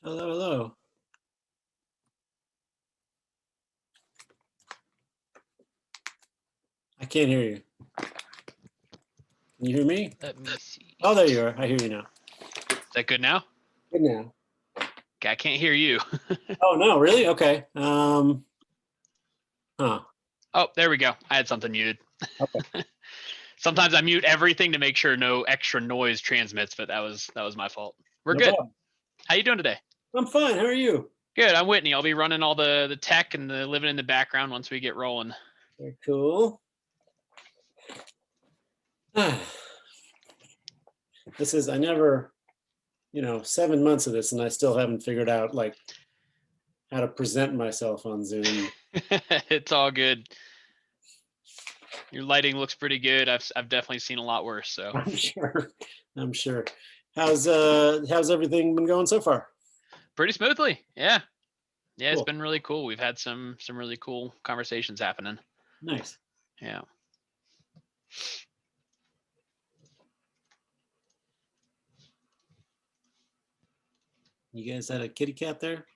Hello, hello. I can't hear you. Can you hear me? Let me see. Oh, there you are. I hear you now. Is that good now? Good now. Okay, I can't hear you. Oh, no, really? Okay. Huh. Oh, there we go. I had something muted. Okay. Sometimes I mute everything to make sure no extra noise transmits, but that was my fault. We're No good. problem. How you doing today? I'm fine. How are you? Good. I'm Whitney. I'll be running all the tech and the living in the background once we get rolling. Very cool. This is, I never, 7 months of this and I still haven't figured out like how to present myself on Zoom. It's all good. Your lighting looks pretty good. I've definitely seen a lot worse. So I'm sure. I'm sure. How's everything been going so far? pretty smoothly. Yeah. Yeah, it's Cool. been really cool. We've had some really cool conversations happening. Nice. Yeah. You guys had a kitty cat there?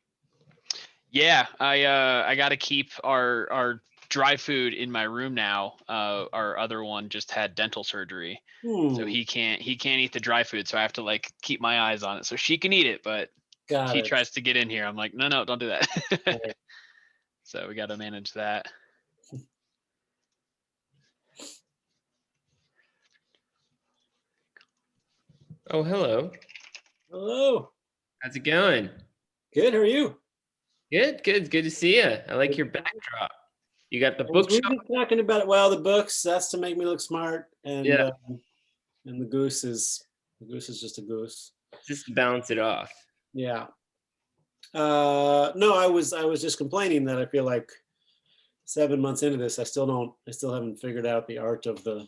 Yeah, I got to keep our dry food in my room now. Our other one just had dental surgery, so he can't eat the dry food. So I have to like keep my eyes on it so she can eat it, but Got she it. tries to get in here. I'm like, no, don't do that. Right. So we got to manage that. Oh, hello. Hello. How's it going? Good. How are you? Good, good. Good to see you. I like your backdrop. You got the We were bookshelf? just talking about it. Well, the books, that's to make me look smart, and Yeah, the goose is just a goose. just to balance it off. Yeah. No, I was just complaining that I feel like 7 months into this, I still haven't figured out the art of the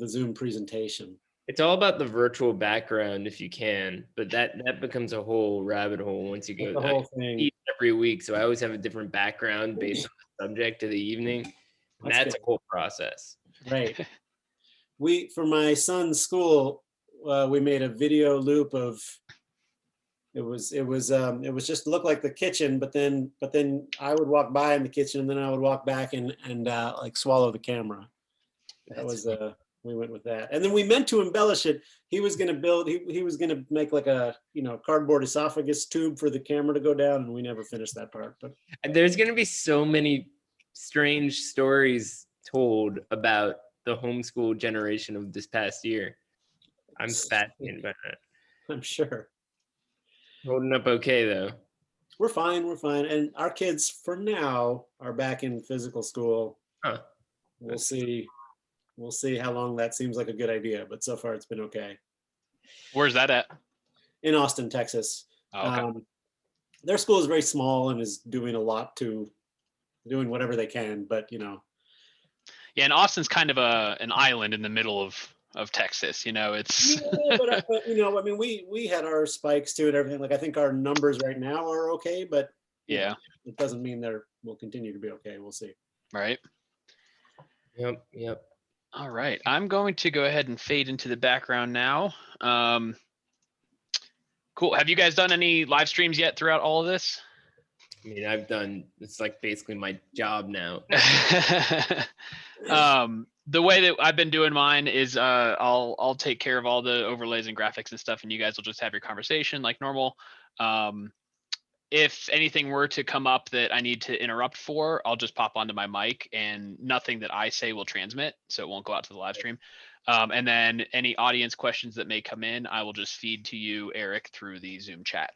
Zoom presentation. It's all about the virtual background if you can, but that becomes a whole rabbit hole once you That's go. the I whole thing. eat every week, so I always have a different background based on the subject of the evening. And That's that's good. a whole process. Right. For my son's school, we made a video loop of it was just looked like the kitchen, but then I would walk by in the kitchen and then I would walk back and like swallow the camera. That That's was we went with that. And then we meant to embellish it. He was going to he was going to make like a, cardboard esophagus tube for the camera to go down, and we never finished that part. But And there's going to be so many strange stories told about the homeschool generation of this past year. I'm fascinated by that. I'm sure. Holding up okay though. We're fine. We're fine. And our kids for now are back in physical school. Huh. We'll see. We'll see how long that seems like a good idea, but so far it's been okay. Where's that at? In Austin, Texas. Oh, okay. Their school is very small and is doing a lot to doing whatever they can, but Yeah, and Austin's kind of an island in the middle of Texas. It's yeah, but I mean, we had our spikes too and everything. Like I think our numbers right now are okay, but yeah, it doesn't mean will continue to be okay. We'll see. right. Yep. All right, I'm going to go ahead and fade into the background now. Cool. Have you guys done any live streams yet throughout all of this? I mean, it's like basically my job now. The way that I've been doing mine is I'll take care of all the overlays and graphics and stuff, and you guys will just have your conversation like normal. If anything were to come up that I need to interrupt for, I'll just pop onto my mic, and nothing that I say will transmit, so it won't go out to the live stream. And then any audience questions that may come in, I will just feed to you, Eric, through the Zoom chat.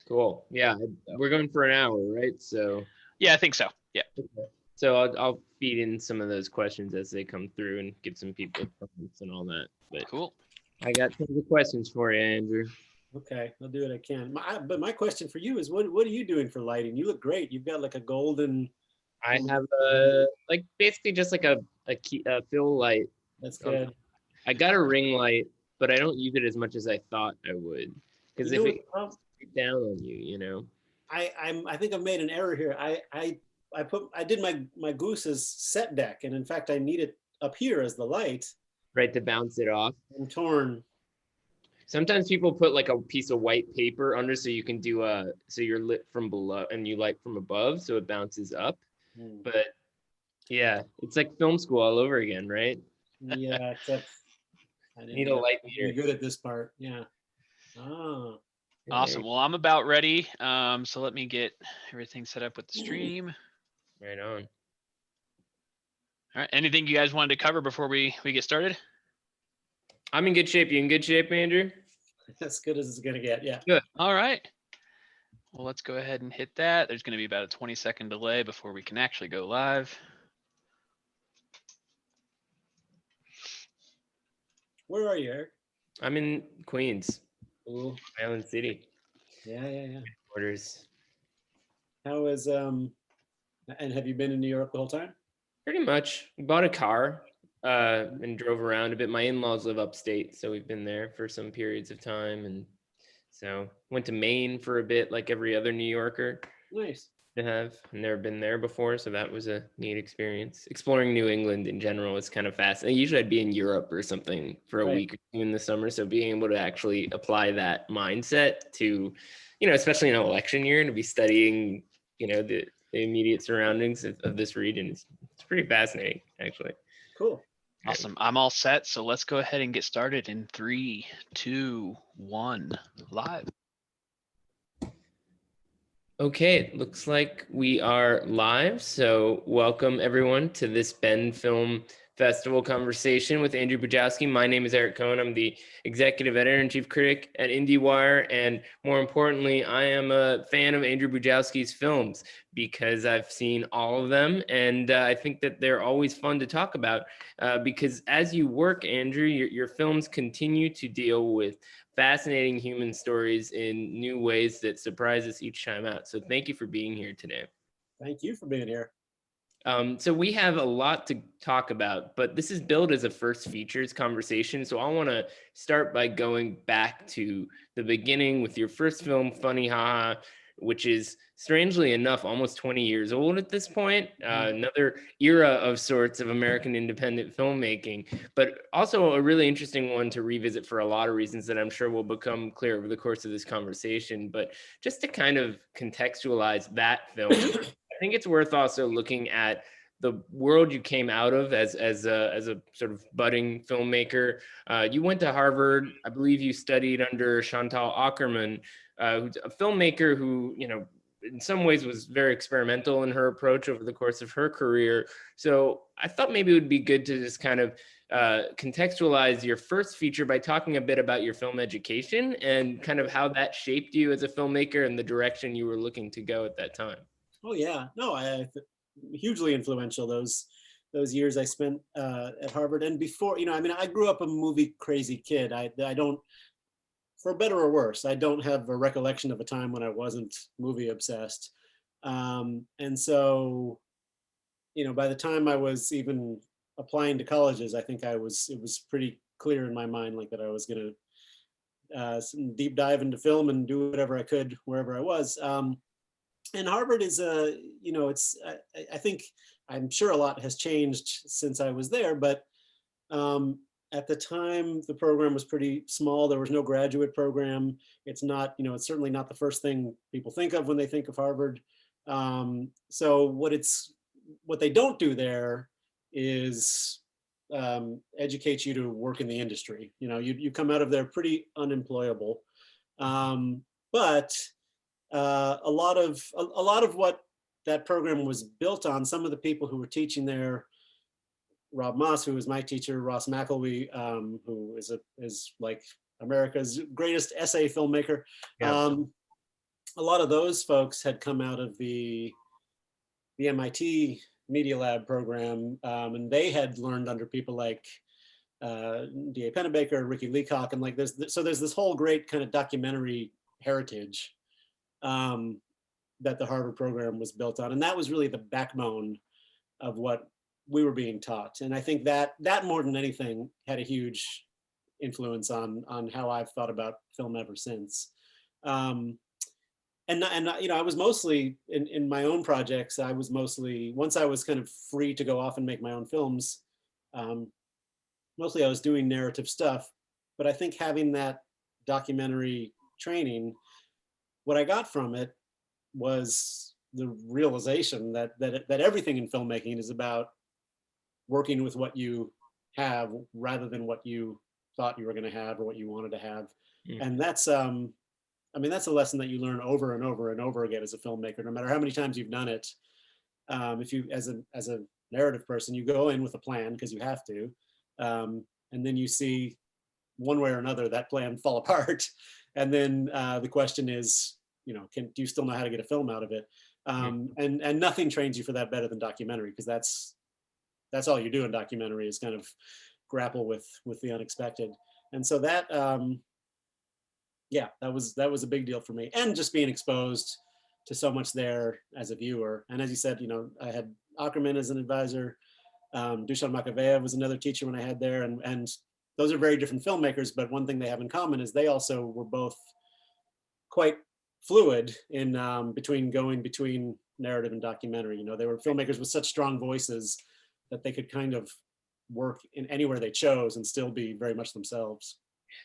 Cool. Yeah, we're going for an hour, right? So yeah, I think so. Yeah. Okay. So I'll feed in some of those questions as they come through and give some people comments and all that. But cool. I got tons of questions for you, Andrew. Okay, I'll do what I can. But my question for you is, what are you doing for lighting? You look great. You've got like a golden. I have like basically just like a fill light. That's good. I got a ring light, but I don't use it as much as I thought I would. Because if it comes down on you, I think I've made an error here. I did my goose's set deck, and in fact I need it up here as the light. Right, to bounce it off. I'm torn. Sometimes people put like a piece of white paper under so you can do so you're lit from below and you light from above so it bounces up. But yeah, it's like film school all over again, right? Yeah, except I didn't Need a light I'm really meter. good at this part. Yeah. Oh, Awesome. Well, I'm about ready. So let me get everything set up with the stream. Right on. All right. Anything you guys wanted to cover before we get started? I'm in good shape. You in good shape, Andrew? as good as it's gonna get. Yeah. Good. All right. Well, let's go ahead and hit that. There's going to be about a 20-second delay before we can actually go live. Where are you, Eric? I'm in Queens, Ooh. Island City. Yeah. Orders. How is and have you been in New York the whole time? Pretty much. We bought a car and drove around a bit. My in-laws live upstate, so we've been there for some periods of time, and so went to Maine for a bit, like every other New Yorker Nice. to have. I've never been there before, so that was a neat experience. Exploring New England in general is kind of fascinating. Usually I'd be in Europe or something for a week or two in the summer, so being able to actually apply that mindset to, especially in an election year, and to be studying, the immediate surroundings of this region, it's pretty fascinating, actually. Cool. Awesome. I'm all set. So let's go ahead and get started in 3, 2, 1, live. Okay, it looks like we are live. So welcome everyone to this BendFilm Festival conversation with Andrew Bujalski. My name is Eric Cohen. I'm the executive editor and chief critic at IndieWire. And more importantly, I am a fan of Andrew Bujalski's films because I've seen all of them. And I think that they're always fun to talk about because as you work, Andrew, your films continue to deal with fascinating human stories in new ways that surprise us each time out. So thank you for being here today. Thank you for being here. So we have a lot to talk about, but this is billed as a first features conversation. So I want to start by going back to the beginning with your first film, Funny Haha, which is strangely enough almost 20 years old at this point. Another era of sorts of American independent filmmaking, but also a really interesting one to revisit for a lot of reasons that I'm sure will become clear over the course of this conversation. But just to kind of contextualize that film, I think it's worth also looking at the world you came out of as a sort of budding filmmaker. You went to Harvard. I believe you studied under Chantal Ackerman, who's a filmmaker who, in some ways was very experimental in her approach over the course of her career. So I thought maybe it would be good to just kind of contextualize your first feature by talking a bit about your film education and kind of how that shaped you as a filmmaker and the direction you were looking to go at that time. Oh yeah, no, hugely influential those years I spent at Harvard. And before, I grew up a movie crazy kid. I don't, for better or worse, I don't have a recollection of a time when I wasn't movie obsessed. And so, by the time I was even applying to colleges, I think it was pretty clear in my mind, like that I was going to deep dive into film and do whatever I could wherever I was. And Harvard is I think, I'm sure a lot has changed since I was there, but at the time the program was pretty small. There was no graduate program. It's not, it's certainly not the first thing people think of when they think of Harvard. So what they don't do there is educate you to work in the industry. You come out of there pretty unemployable. But a lot of what that program was built on, some of the people who were teaching there, Rob Moss, who was my teacher, Ross McElwee, who is like America's greatest essay filmmaker. Yeah. A lot of those folks had come out of the MIT Media Lab program, and they had learned under people like D.A. Pennebaker, Ricky Leacock, and like there's this whole great kind of documentary heritage that the Harvard program was built on. And that was really the backbone of what we were being taught. And I think that more than anything had a huge influence on how I've thought about film ever since. And I was mostly in my own projects. I was mostly, once I was kind of free to go off and make my own films, mostly I was doing narrative stuff. But I think having that documentary training, what I got from it was the realization that everything in filmmaking is about working with what you have rather than what you thought you were going to have or what you wanted to have. And that's I mean, that's a lesson that you learn over and over and over again as a filmmaker, no matter how many times you've done it. If you, as a narrative person, you go in with a plan because you have to, and then you see one way or another that plan fall apart, and then the question is, you know, do you still know how to get a film out of it? And nothing trains you for that better than documentary, because that's all you do in documentary is kind of grapple with the unexpected. And so that yeah, that was a big deal for me, and just being exposed to so much there as a viewer. And as you said, you know, I had Ackerman as an advisor. Dusan Makaveyev was another teacher when I had there, and those are very different filmmakers, but one thing they have in common is they also were both quite fluid in going between narrative and documentary. You know, they were filmmakers with such strong voices that they could kind of work in anywhere they chose and still be very much themselves.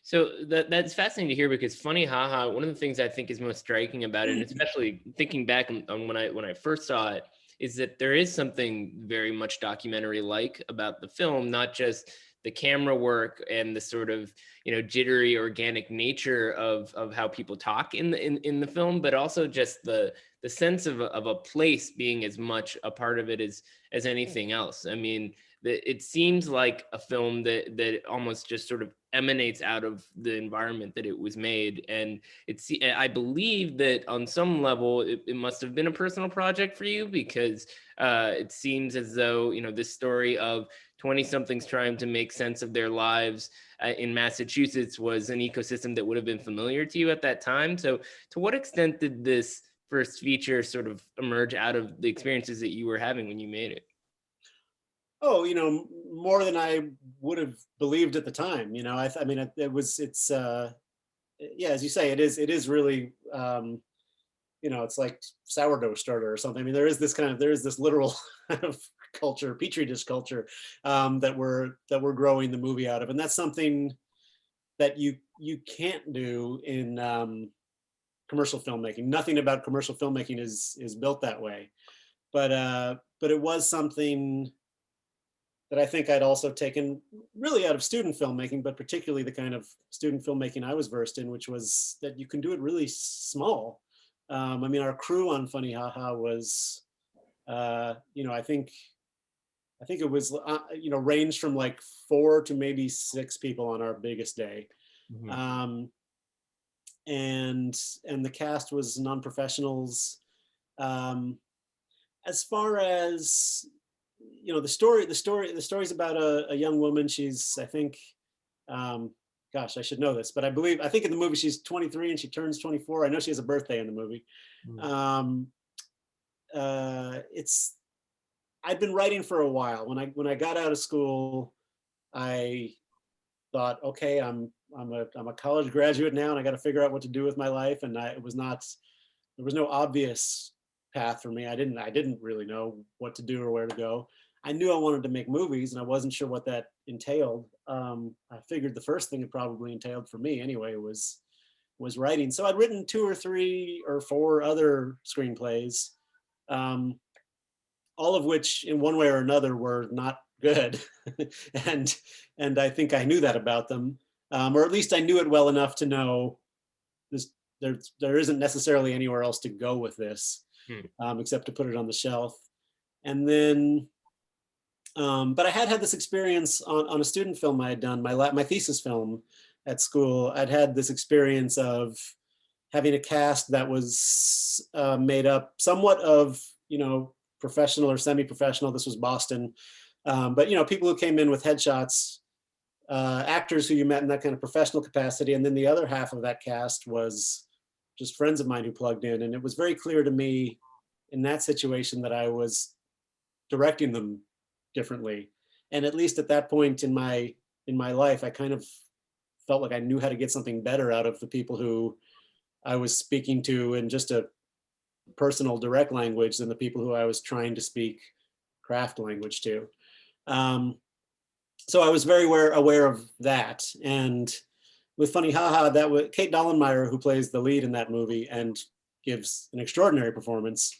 So that's fascinating to hear, because Funny Haha, one of the things I think is most striking about it, and especially thinking back on when I first saw it, is that there is something very much documentary-like about the film, not just the camera work and the sort of, you know, jittery organic nature of how people talk in the film, but also just the sense of a place being as much a part of it as anything else. I mean, it seems like a film that almost just sort of emanates out of the environment that it was made. And I believe that on some level it must have been a personal project for you, because it seems as though, you know, this story of 20-somethings trying to make sense of their lives in Massachusetts was an ecosystem that would have been familiar to you at that time. So to what extent did this first feature sort of emerge out of the experiences that you were having when you made it? Oh, you know, more than I would have believed at the time. You know, I mean, it's yeah, as you say, it is really, you know, it's like sourdough starter or something. I mean, there is this literal kind of culture, petri dish culture, that we're growing the movie out of, and that's something that you can't do in commercial filmmaking. Nothing about commercial filmmaking is built that way, but it was something that I think I'd also taken really out of student filmmaking, but particularly the kind of student filmmaking I was versed in, which was that you can do it really small. I mean, our crew on Funny Haha was, you know, I think it was, you know, ranged from like 4 to maybe 6 people on our biggest day. And the cast was non-professionals. As far as, you know, the story's about a young woman. She's, I think, gosh, I should know this, but I think in the movie she's 23 and she turns 24. I know she has a birthday in the movie. I'd been writing for a while. When I got out of school, I thought, okay, I'm a college graduate now, and I got to figure out what to do with my life. And there was no obvious path for me. I didn't really know what to do or where to go. I knew I wanted to make movies, and I wasn't sure what that entailed. I figured the first thing it probably entailed for me anyway was writing. So I'd written 2 or 3 or 4 other screenplays, all of which in one way or another were not good. and I think I knew that about them, or at least I knew it well enough to know this, there isn't necessarily anywhere else to go with this, except to put it on the shelf. And then, but I had this experience on a student film I had done, my thesis film at school. I'd had this experience of having a cast that was made up somewhat of, you know, professional or semi-professional. This was Boston, but, you know, people who came in with headshots, actors who you met in that kind of professional capacity, and then the other half of that cast was just friends of mine who plugged in. And it was very clear to me in that situation that I was directing them differently. And at least at that point in my life, I kind of felt like I knew how to get something better out of the people who I was speaking to in just a personal, direct language than the people who I was trying to speak craft language to. So I was very aware of that. And with Funny Haha, that was Kate Dollenmeyer, who plays the lead in that movie and gives an extraordinary performance.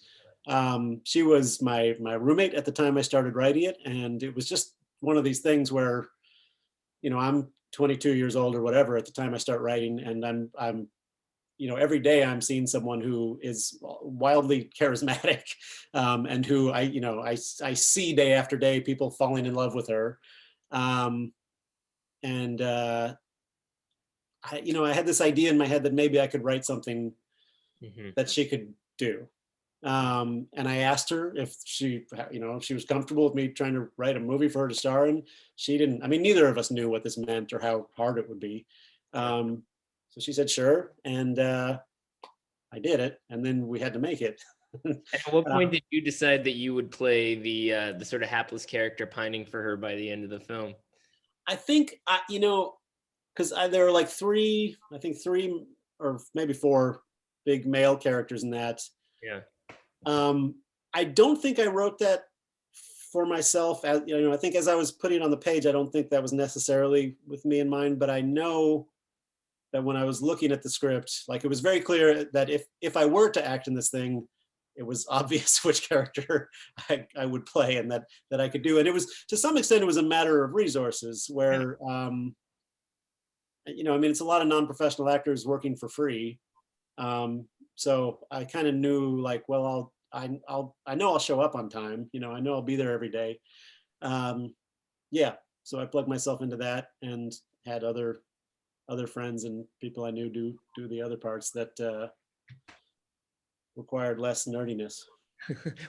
She was my roommate at the time I started writing it, and it was just one of these things where, you know, I'm 22 years old or whatever at the time I start writing, and I'm you know, every day I'm seeing someone who is wildly charismatic, and who I see day after day people falling in love with her. Um, and I had this idea in my head that maybe I could write something that she could do. And I asked her if she was comfortable with me trying to write a movie for her to star in. She didn't. I mean, neither of us knew what this meant or how hard it would be. So she said sure, and I did it, and then we had to make it. At what point did you decide that you would play the sort of hapless character pining for her by the end of the film? I think because there are like three or maybe four big male characters in that. Yeah. I don't think I wrote that for myself. As I think as I was putting it on the page, I don't think that was necessarily with me in mind, but I know that when I was looking at the script, like it was very clear that if I were to act in this thing, it was obvious which character I would play and that I could do. And it was, to some extent, it was a matter of resources where, it's a lot of non-professional actors working for free. So I kind of knew like, well, I know I'll show up on time. I know I'll be there every day. Yeah. So I plugged myself into that and had other friends and people I knew do the other parts that required less nerdiness.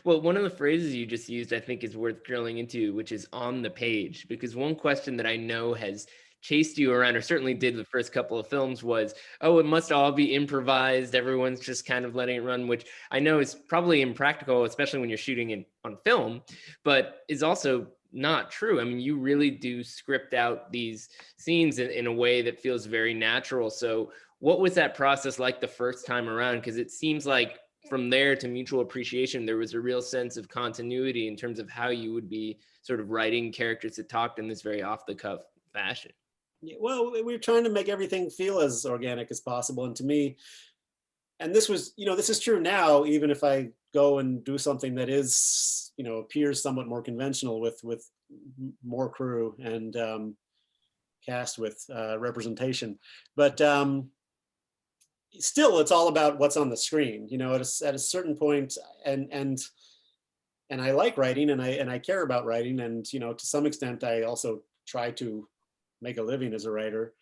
Well, one of the phrases you just used, I think, is worth drilling into, which is on the page, because one question that I know has chased you around, or certainly did the first couple of films, was, oh, it must all be improvised. Everyone's just kind of letting it run, which I know is probably impractical, especially when you're shooting on film, but is also not true. I mean, you really do script out these scenes in a way that feels very natural. So what was that process like the first time around? Because it seems like from there to Mutual Appreciation, there was a real sense of continuity in terms of how you would be sort of writing characters that talked in this very off the cuff fashion. Yeah, well, we were trying to make everything feel as organic as possible. And to me, and this is true now, even if I go and do something that is, appears somewhat more conventional with more crew and cast with representation. But still, it's all about what's on the screen. At a certain point, and I like writing, and I care about writing, and to some extent, I also try to make a living as a writer.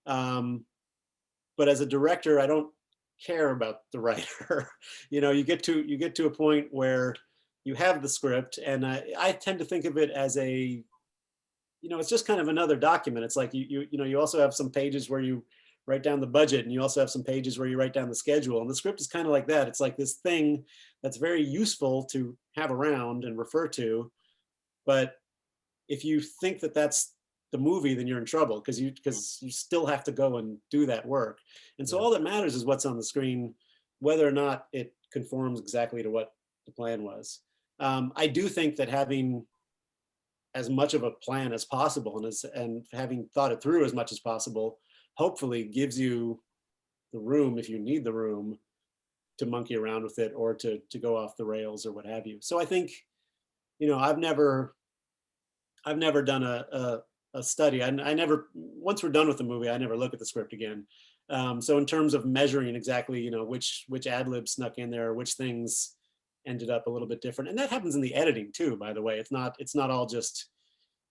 But as a director, I don't care about the writer. You get to a point where you have the script, and I tend to think of it as it's just kind of another document. It's like you also have some pages where you write down the budget, and you also have some pages where you write down the schedule. And the script is kind of like that. It's like this thing that's very useful to have around and refer to. But if you think that that's the movie, then you're in trouble because you still have to go and do that work. And so all that matters is what's on the screen, whether or not it conforms exactly to what the plan was. I do think that having as much of a plan as possible and having thought it through as much as possible, hopefully gives you the room, if you need the room, to monkey around with it or to go off the rails or what have you. So I think, I've never done a study. I never, once we're done with the movie, I never look at the script again. So in terms of measuring exactly, which ad libs snuck in there, which things ended up a little bit different, and that happens in the editing too, by the way. It's not all just,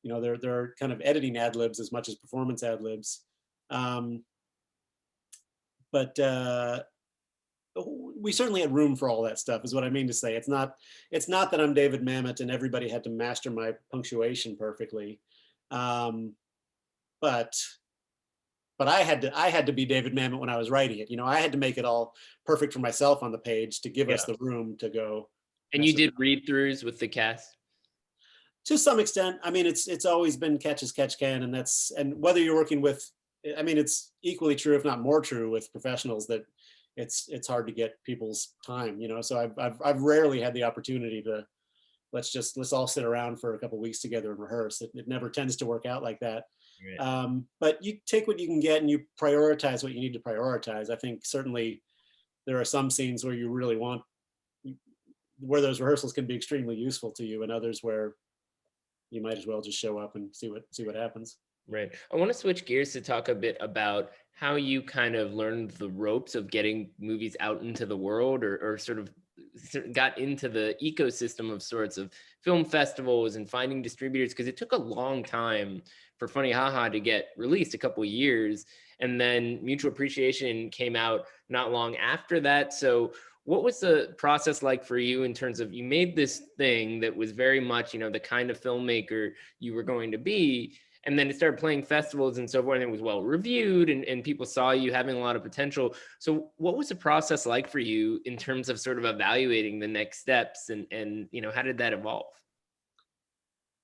there are kind of editing ad libs as much as performance ad libs. But we certainly had room for all that stuff, is what I mean to say. It's not that I'm David Mamet and everybody had to master my punctuation perfectly. But I had to be David Mamet when I was writing it. I had to make it all perfect for myself on the page to give us the room to go. And you did read-throughs with the cast? To some extent. I mean, it's always been catch as catch can, and whether you're working with, I mean, it's equally true, if not more true, with professionals, that it's hard to get people's time. So I've rarely had the opportunity to let's all sit around for a couple of weeks together and rehearse. It never tends to work out like that. But you take what you can get and you prioritize what you need to prioritize. I think certainly there are some scenes where you really want, where those rehearsals can be extremely useful to you, and others where you might as well just show up and see what happens. Right. I want to switch gears to talk a bit about how you kind of learned the ropes of getting movies out into the world, or sort of got into the ecosystem of sorts of film festivals and finding distributors, because it took a long time for Funny Haha to get released, a couple of years, and then Mutual Appreciation came out not long after that. So what was the process like for you in terms of, you made this thing that was very much, the kind of filmmaker you were going to be, and then it started playing festivals and so forth, and it was well reviewed, and people saw you having a lot of potential. So what was the process like for you in terms of sort of evaluating the next steps, and how did that evolve?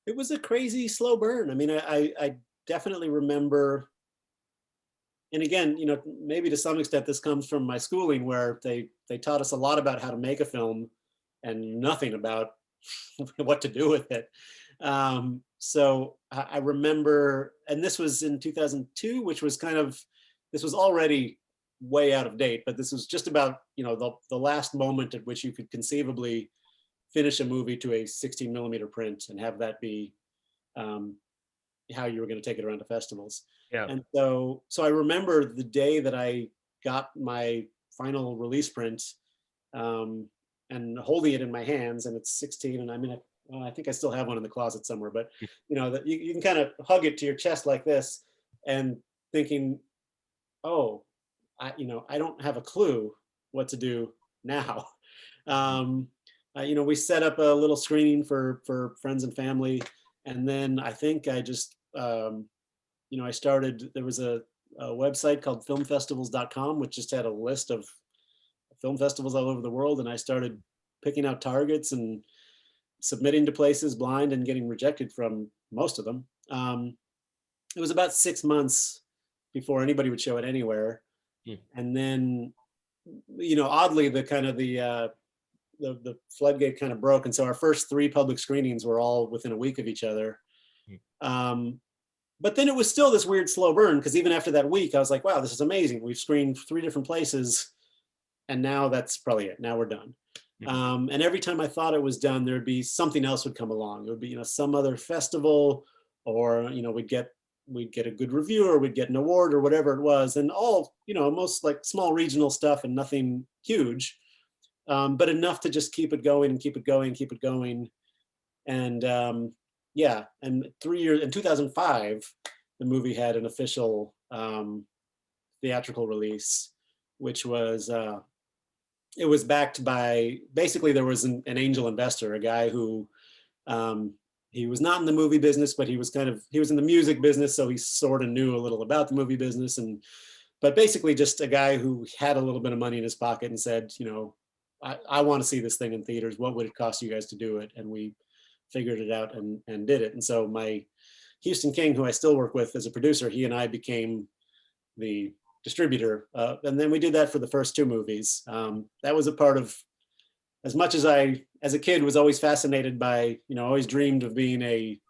It was a crazy slow burn. I mean, I definitely remember, and again, maybe to some extent this comes from my schooling, where they taught us a lot about how to make a film and nothing about what to do with it. So I remember, and this was in 2002, which was this was already way out of date, but this was just about, the last moment at which you could conceivably finish a movie to a 16 millimeter print and have that be how you were going to take it around to festivals. Yeah. And so I remember the day that I got my final release print, and holding it in my hands, and it's 16, and well, I think I still have one in the closet somewhere, but that you can kind of hug it to your chest like this, and thinking, oh, I don't have a clue what to do now. We set up a little screening for friends and family, and then I think I just, I started. There was a website called filmfestivals.com, which just had a list of film festivals all over the world, and I started picking out targets and submitting to places blind and getting rejected from most of them. It was about 6 months before anybody would show it anywhere. And then, oddly, the floodgate kind of broke. And so our first 3 public screenings were all within a week of each other. But then it was still this weird slow burn, because even after that week, I was like, wow, this is amazing. We've screened 3 different places, and now that's probably it. Now we're done. And every time I thought it was done, there'd be something else would come along. It would be, some other festival, or, we'd get a good review, or we'd get an award, or whatever it was. And all, most like small regional stuff, and nothing huge, but enough to just keep it going and keep it going, keep it going. And yeah, and 3 years, in 2005, the movie had an official theatrical release, which was, it was backed by, basically there was an angel investor, a guy who, he was not in the movie business, but he was in the music business. So he sort of knew a little about the movie business, but basically just a guy who had a little bit of money in his pocket and said, I want to see this thing in theaters. What would it cost you guys to do it? And we figured it out and did it. And so my Houston King, who I still work with as a producer, he and I became the distributor. And then we did that for the first 2 movies. That was a part of, as much as I, as a kid, was always fascinated by, always dreamed of being a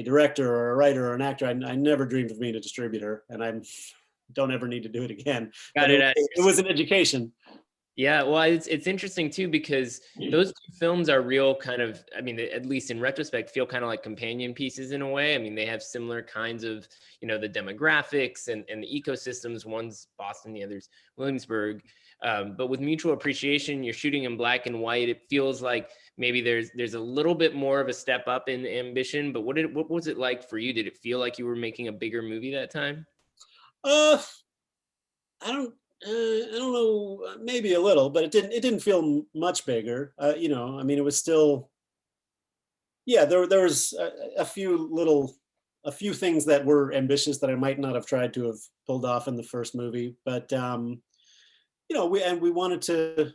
director or a writer or an actor. I never dreamed of being a distributor, and I don't ever need to do it again. But it was an education. Yeah, well, it's interesting too, because those 2 films are real kind of, I mean, at least in retrospect, feel kind of like companion pieces in a way. I mean, they have similar kinds of, the demographics and the ecosystems. One's Boston, the other's Williamsburg. But with Mutual Appreciation, you're shooting in black and white. It feels like maybe there's a little bit more of a step up in ambition. But what was it like for you? Did it feel like you were making a bigger movie that time? I don't know, maybe a little, but it didn't feel much bigger. I mean, it was still, yeah, there was a few things that were ambitious that I might not have tried to have pulled off in the first movie. But we wanted to,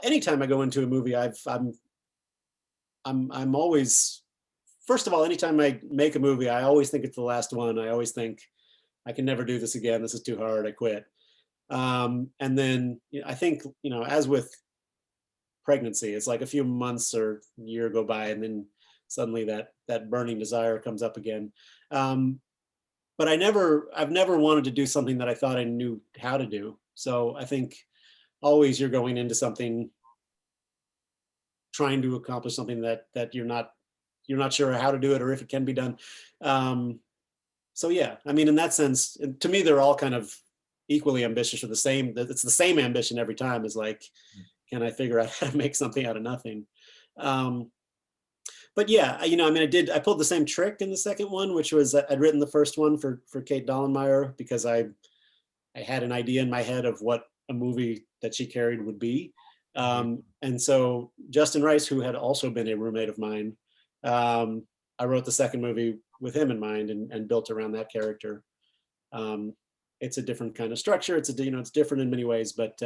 anytime I go into a movie, I'm always, first of all, anytime I make a movie, I always think it's the last one. I always think I can never do this again. This is too hard. I quit. And then I think, as with pregnancy, it's like a few months or a year go by, and then suddenly that burning desire comes up again. but I've never wanted to do something that I thought I knew how to do. So I think always you're going into something trying to accomplish something that you're not sure how to do it or if it can be done. So yeah, I mean, in that sense, to me, they're all kind of equally ambitious, or the same. It's the same ambition every time. Is like, can I figure out how to make something out of nothing? But yeah, I mean, I pulled the same trick in the second one, which was I'd written the first one for Kate Dollenmeyer because I had an idea in my head of what a movie that she carried would be. And so Justin Rice, who had also been a roommate of mine, I wrote the second movie with him in mind and built around that character. It's a different kind of structure. It's different in many ways, but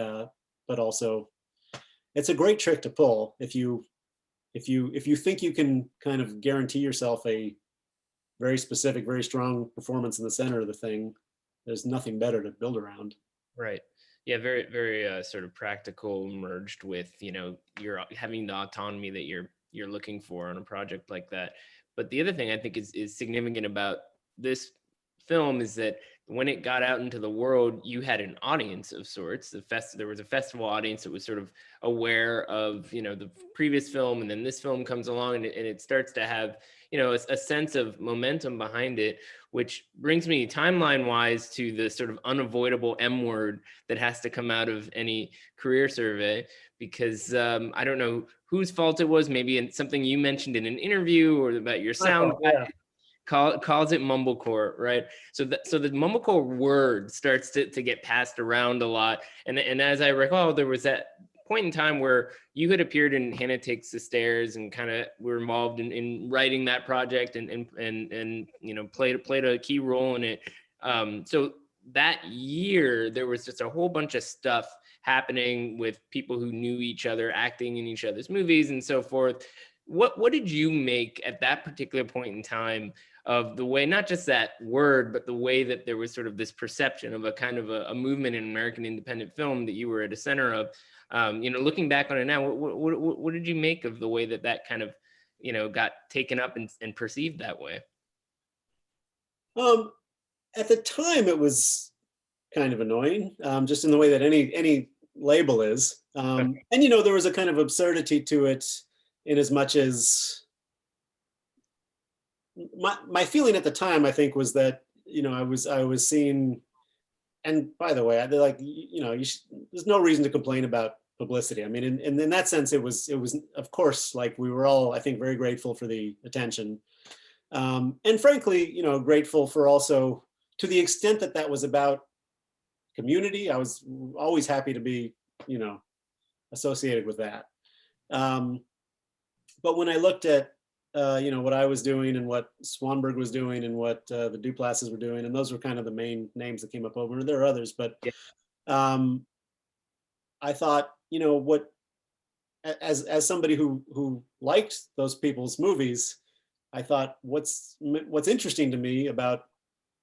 also it's a great trick to pull if you think you can kind of guarantee yourself a very specific, very strong performance in the center of the thing. There's nothing better to build around. Right. Yeah. Very, very sort of practical, merged with, you're having the autonomy that you're looking for on a project like that. But the other thing I think is significant about this film is that when it got out into the world, you had an audience of sorts. There was a festival audience that was sort of aware of, the previous film, and then this film comes along and it starts to have, a sense of momentum behind it, which brings me timeline wise to the sort of unavoidable M word that has to come out of any career survey, because I don't know whose fault it was, maybe in something you mentioned in an interview or about your sound. Yeah. Calls it mumblecore, right? So the mumblecore word starts to get passed around a lot. And as I recall, there was that point in time where you had appeared in Hannah Takes the Stairs and kind of were involved in writing that project and played a key role in it. So that year there was just a whole bunch of stuff happening with people who knew each other, acting in each other's movies and so forth. What did you make at that particular point in time of the way, not just that word, but the way that there was sort of this perception of a kind of a movement in American independent film that you were at the center of? Looking back on it now, what did you make of the way that kind of, got taken up and perceived that way? At the time, it was kind of annoying, just in the way that any label is. And there was a kind of absurdity to it, in as much as my feeling at the time, I think, was that I was seeing, and by the way, there's no reason to complain about publicity. I mean, in that sense, it was of course, like, we were all, I think, very grateful for the attention, and frankly, grateful for also, to the extent that was about community. I was always happy to be associated with that. But when I looked at what I was doing and what Swanberg was doing and what the Duplasses were doing, and those were kind of the main names that came up over. There are others, but I thought, what, as somebody who liked those people's movies, I thought, what's interesting to me about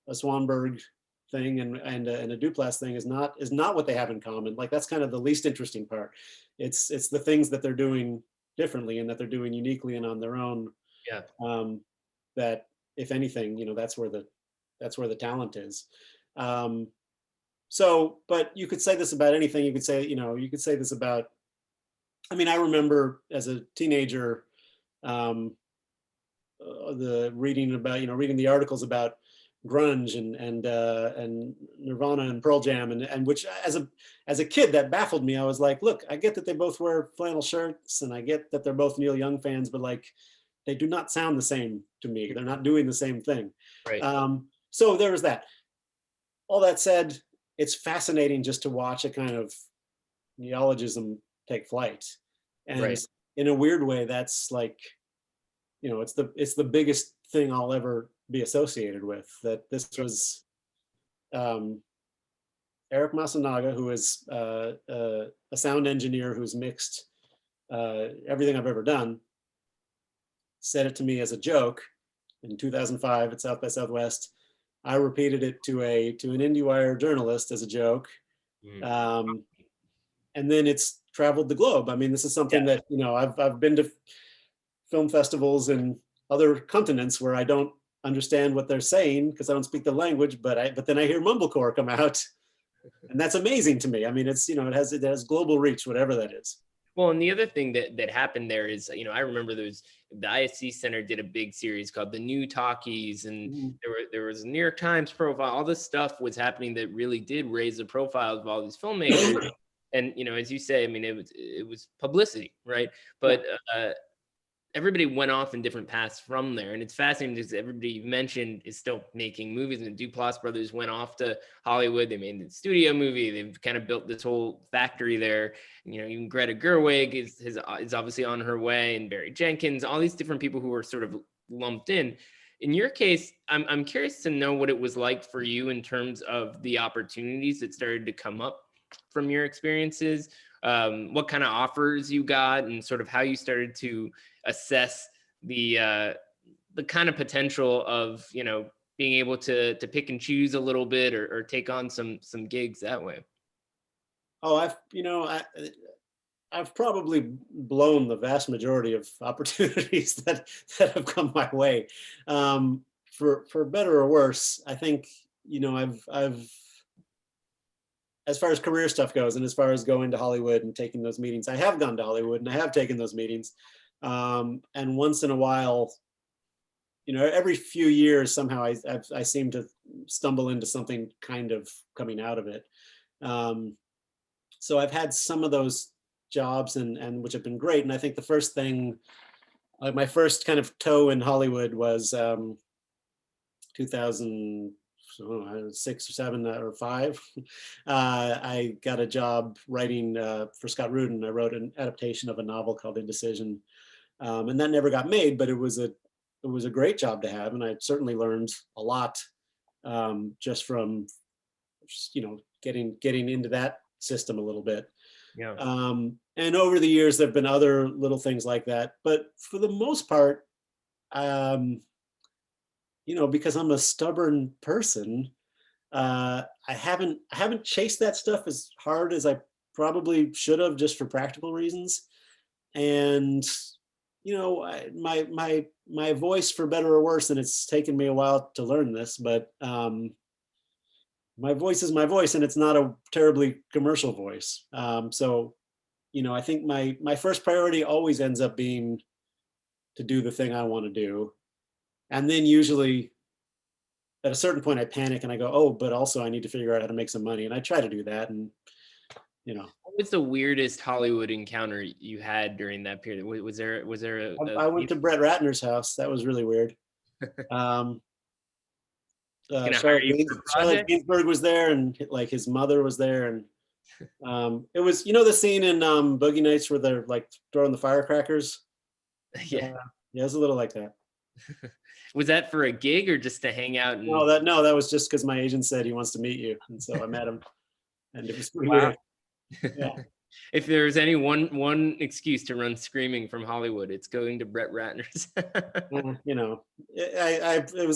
a Swanberg thing and a Duplass thing is not what they have in common. Like, that's kind of the least interesting part. It's the things that they're doing differently and that they're doing uniquely and on their own. Yeah. That, if anything, that's where the talent is. So, but you could say this about anything. You could say this about, I mean, I remember as a teenager, reading the articles about grunge and Nirvana and Pearl Jam, and which, as a kid, that baffled me. I was like, look, I get that they both wear flannel shirts and I get that they're both Neil Young fans, but like, they do not sound the same to me. They're not doing the same thing. Right. So there was that. All that said, it's fascinating just to watch a kind of neologism take flight. And Right. in a weird way, that's like, it's the biggest thing I'll ever be associated with. That this was Eric Masanaga, who is a sound engineer who's mixed everything I've ever done, said it to me as a joke in 2005 at South by Southwest. I repeated it to an IndieWire journalist as a joke, and then it's traveled the globe. I mean, this is something that I've been to film festivals in other continents where I don't understand what they're saying because I don't speak the language, but then I hear mumblecore come out, and that's amazing to me. I mean, it's, it has global reach, whatever that is. Well, and the other thing that happened there is, I remember the ISC Center did a big series called The New Talkies, and there was a New York Times profile. All this stuff was happening that really did raise the profiles of all these filmmakers. And as you say, I mean, it was publicity, right? But everybody went off in different paths from there. And it's fascinating because everybody you mentioned is still making movies. And the Duplass brothers went off to Hollywood. They made the studio movie. They've kind of built this whole factory there. Even Greta Gerwig is obviously on her way, and Barry Jenkins, all these different people who are sort of lumped in. In your case, I'm curious to know what it was like for you in terms of the opportunities that started to come up from your experiences, what kind of offers you got, and sort of how you started to assess the kind of potential of being able to pick and choose a little bit, or take on some gigs that way. Oh, I've probably blown the vast majority of opportunities that have come my way, for better or worse. I think I've as far as career stuff goes, and as far as going to Hollywood and taking those meetings, I have gone to Hollywood and I have taken those meetings. And once in a while, every few years, somehow I seem to stumble into something kind of coming out of it. So I've had some of those jobs, and which have been great. And I think the first thing, like my first kind of toe in Hollywood was 2006 or 7 or 5. I got a job writing for Scott Rudin. I wrote an adaptation of a novel called Indecision, and that never got made, but it was a great job to have, and I certainly learned a lot, just from getting into that system a little bit. Yeah. And over the years, there've been other little things like that, but for the most part, because I'm a stubborn person, I haven't chased that stuff as hard as I probably should have, just for practical reasons. And my voice, for better or worse, and it's taken me a while to learn this, but my voice is my voice, and it's not a terribly commercial voice. So I think my first priority always ends up being to do the thing I want to do. And then usually at a certain point I panic and I go, oh, but also I need to figure out how to make some money. And I try to do that. And, What was the weirdest Hollywood encounter you had during that period? Was there I went to Brett Ratner's house. That was really weird. Charlotte Gainsbourg was there, and like his mother was there. And it was, the scene in Boogie Nights where they're like throwing the firecrackers. Yeah. Yeah, it was a little like that. Was that for a gig or just to hang out? No, that was just because my agent said he wants to meet you, and so I met him, and it was pretty weird. Yeah. If there's any one excuse to run screaming from Hollywood, it's going to Brett Ratner's.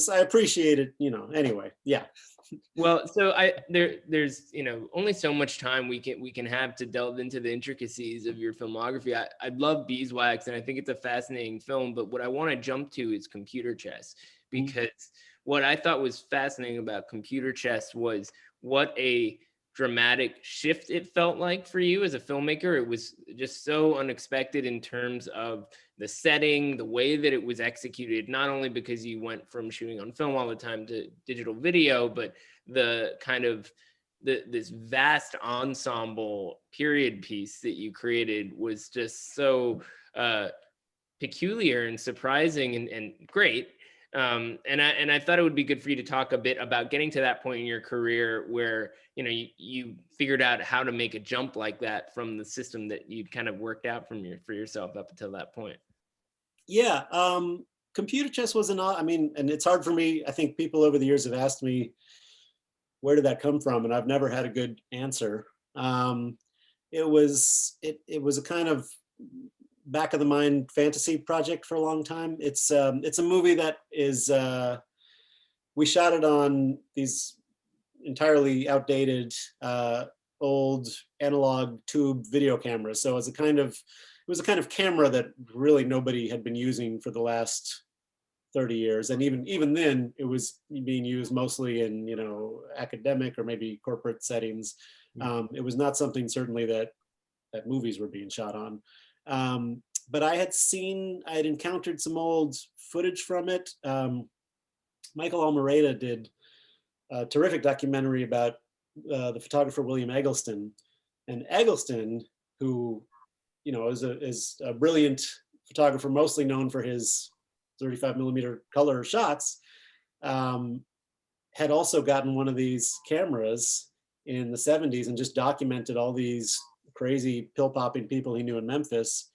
I appreciate it. Anyway, yeah. Well, so there's only so much time we can have to delve into the intricacies of your filmography. I love Beeswax, and I think it's a fascinating film. But what I want to jump to is Computer Chess, because what I thought was fascinating about Computer Chess was what a dramatic shift it felt like for you as a filmmaker. It was just so unexpected in terms of the setting, the way that it was executed, not only because you went from shooting on film all the time to digital video, but the kind of this vast ensemble period piece that you created was just so peculiar and surprising and great. And I thought it would be good for you to talk a bit about getting to that point in your career where you figured out how to make a jump like that from the system that you'd kind of worked out for yourself up until that point. Yeah, Computer Chess was and it's hard for me. I think people over the years have asked me, where did that come from? And I've never had a good answer. It was a kind of back of the mind fantasy project for a long time. It's a movie that is, we shot it on these entirely outdated, old analog tube video cameras. So it was a kind of camera that really nobody had been using for the last 30 years. And even then it was being used mostly in, academic or maybe corporate settings. It was not something certainly that movies were being shot on. But I had encountered some old footage from it. Michael Almereyda did a terrific documentary about the photographer William Eggleston. And Eggleston, who, is a brilliant photographer, mostly known for his 35 millimeter color shots, had also gotten one of these cameras in the 70s and just documented all these crazy pill popping people he knew in Memphis.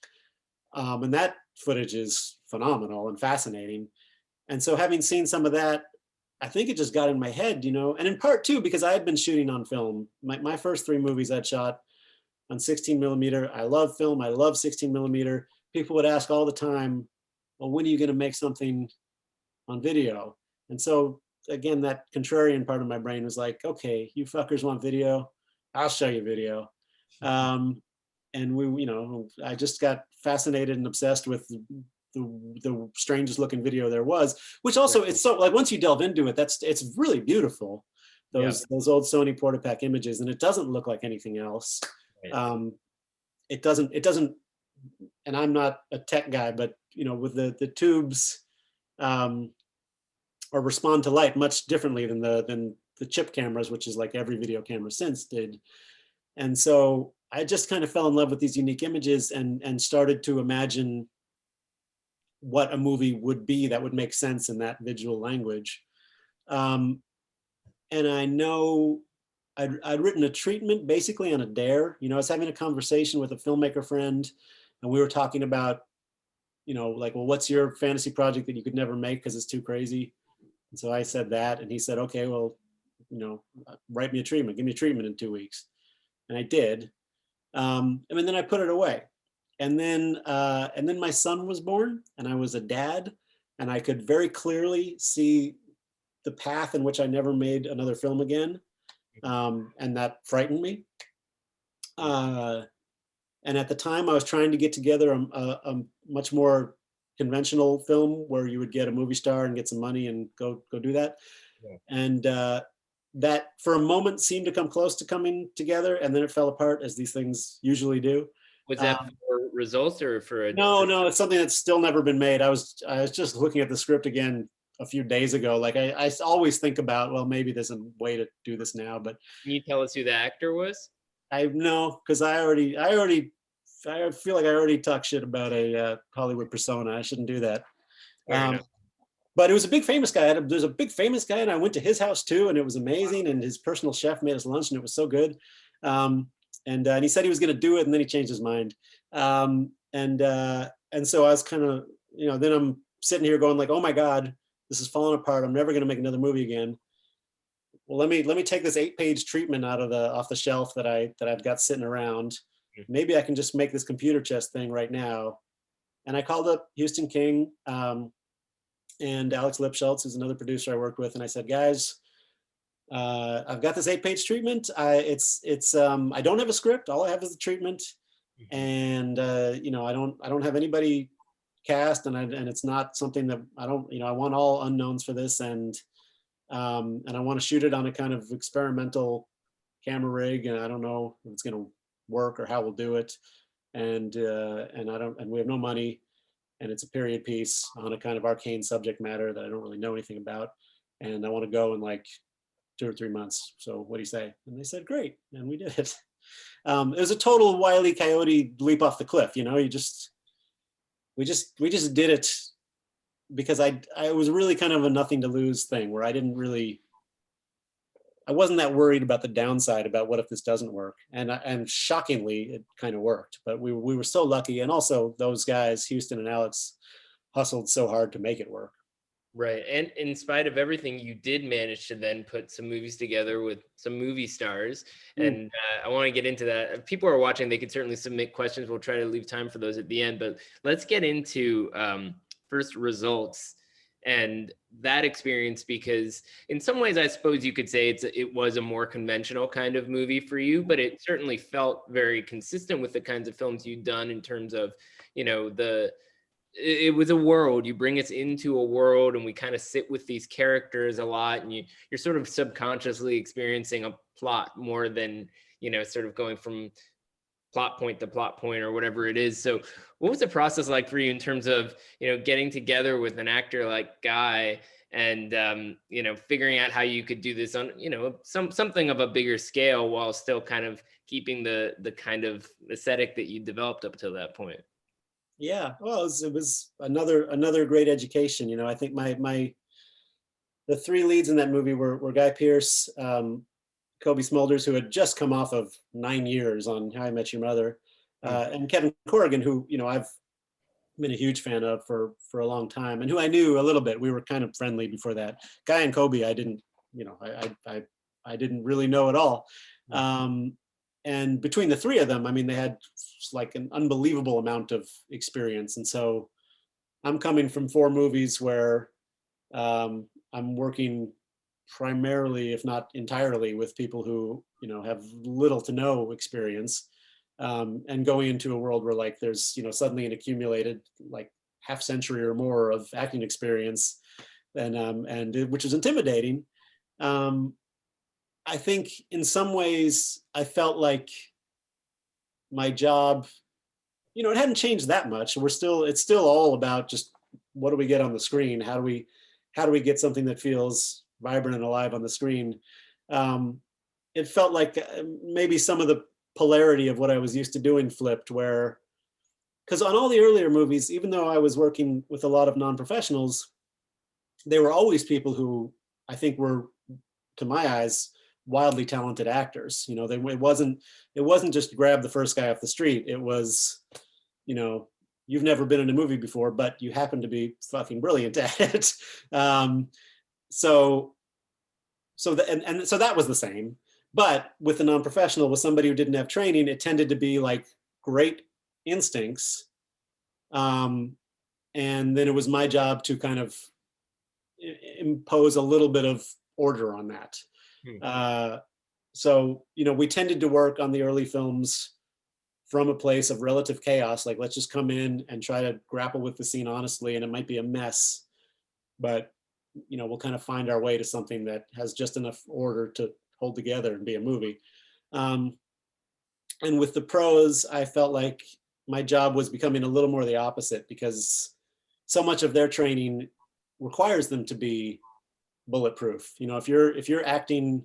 And that footage is phenomenal and fascinating. And so having seen some of that, I think it just got in my head, and in part too, because I had been shooting on film. My first 3 movies I'd shot on 16 millimeter. I love film. I love 16 millimeter. People would ask all the time, well, when are you going to make something on video? And so again, that contrarian part of my brain was like, okay, you fuckers want video? I'll show you video. And I just got fascinated and obsessed with the strangest looking video there was, which also, it's so, like, once you delve into it, it's really beautiful. Those old Sony Portapak images, and it doesn't look like anything else. It doesn't, and I'm not a tech guy, but with the tubes, or respond to light much differently than the chip cameras, which is like every video camera since did. And so I just kind of fell in love with these unique images and started to imagine what a movie would be that would make sense in that visual language. And I know I'd written a treatment basically on a dare. I was having a conversation with a filmmaker friend, and we were talking about, like, well, what's your fantasy project that you could never make because it's too crazy? And so I said that, and he said, okay, well, write me a treatment, give me a treatment in 2 weeks. And I did. And then I put it away. And then my son was born, and I was a dad, and I could very clearly see the path in which I never made another film again. And that frightened me. And at the time I was trying to get together a much more conventional film where you would get a movie star and get some money and go do that. Yeah. And that for a moment seemed to come close to coming together, and then it fell apart, as these things usually do. Was that for Results or for a... No, it's something that's still never been made. I was just looking at the script again a few days ago. Like, I always think about, well, maybe there's a way to do this now, but... Can you tell us who the actor was? I know, because I feel like I already talked shit about a Hollywood persona. I shouldn't do that. But it was a big famous guy. There's a big famous guy, and I went to his house too, and it was amazing. And his personal chef made us lunch, and it was so good. And he said he was going to do it, and then he changed his mind. And so I was kind of, then I'm sitting here going like, oh my God, this is falling apart. I'm never going to make another movie again. Well, let me take this 8-page treatment off the shelf that I've got sitting around. Maybe I can just make this computer chess thing right now. And I called up Houston King and Alex Lipschultz, who's another producer I worked with, and I said, guys, I've got this 8-page treatment. I don't have a script. All I have is the treatment, and I don't have anybody cast, and it's not something that I want all unknowns for this, and I want to shoot it on a kind of experimental camera rig, and I don't know if it's going to work or how we'll do it, and we have no money, and it's a period piece on a kind of arcane subject matter that I don't really know anything about, and I want to go in like 2 or 3 months. So what do you say? And they said, great, and we did it. It was a total Wile E. Coyote leap off the cliff. We just did it because I was really kind of a nothing to lose thing where I wasn't that worried about the downside about what if this doesn't work. And shockingly, it kind of worked. But we were so lucky. And also those guys, Houston and Alex, hustled so hard to make it work. Right. And in spite of everything, you did manage to then put some movies together with some movie stars. And I want to get into that. If people are watching, they could certainly submit questions. We'll try to leave time for those at the end. But let's get into first Results and that experience, because in some ways, I suppose you could say it was a more conventional kind of movie for you, but it certainly felt very consistent with the kinds of films you'd done in terms of, the it was a world. You bring us into a world, and we kind of sit with these characters a lot, and you're sort of subconsciously experiencing a plot more than, sort of going from plot point to plot point or whatever it is. So what was the process like for you in terms of, getting together with an actor like Guy and, figuring out how you could do this on, something of a bigger scale while still kind of keeping the kind of aesthetic that you developed up till that point? Yeah, well, it was another great education. I think the three leads in that movie were Guy Pearce, Kobe Smulders, who had just come off of 9 years on How I Met Your Mother, and Kevin Corrigan, who I've been a huge fan of for a long time, and who I knew a little bit. We were kind of friendly before that. Guy and Kobe, I didn't, I didn't really know at all. And between the three of them, I mean, they had like an unbelievable amount of experience. And so I'm coming from 4 movies where I'm working primarily, if not entirely, with people who have little to no experience, and going into a world where like there's suddenly an accumulated like half century or more of acting experience, which is intimidating. I think in some ways I felt like my job, it hadn't changed that much. It's still all about just what do we get on the screen? How do we get something that feels vibrant and alive on the screen? It felt like maybe some of the polarity of what I was used to doing flipped, because on all the earlier movies, even though I was working with a lot of non-professionals, they were always people who I think were, to my eyes, wildly talented actors. It wasn't just grab the first guy off the street. It was, you've never been in a movie before, but you happen to be fucking brilliant at it. So that was the same. But with the non-professional, with somebody who didn't have training, it tended to be like great instincts. And then it was my job to kind of impose a little bit of order on that. So we tended to work on the early films from a place of relative chaos. Like, let's just come in and try to grapple with the scene honestly, and it might be a mess, but we'll kind of find our way to something that has just enough order to hold together and be a movie. And with the pros, I felt like my job was becoming a little more the opposite, because so much of their training requires them to be bulletproof. If you're acting,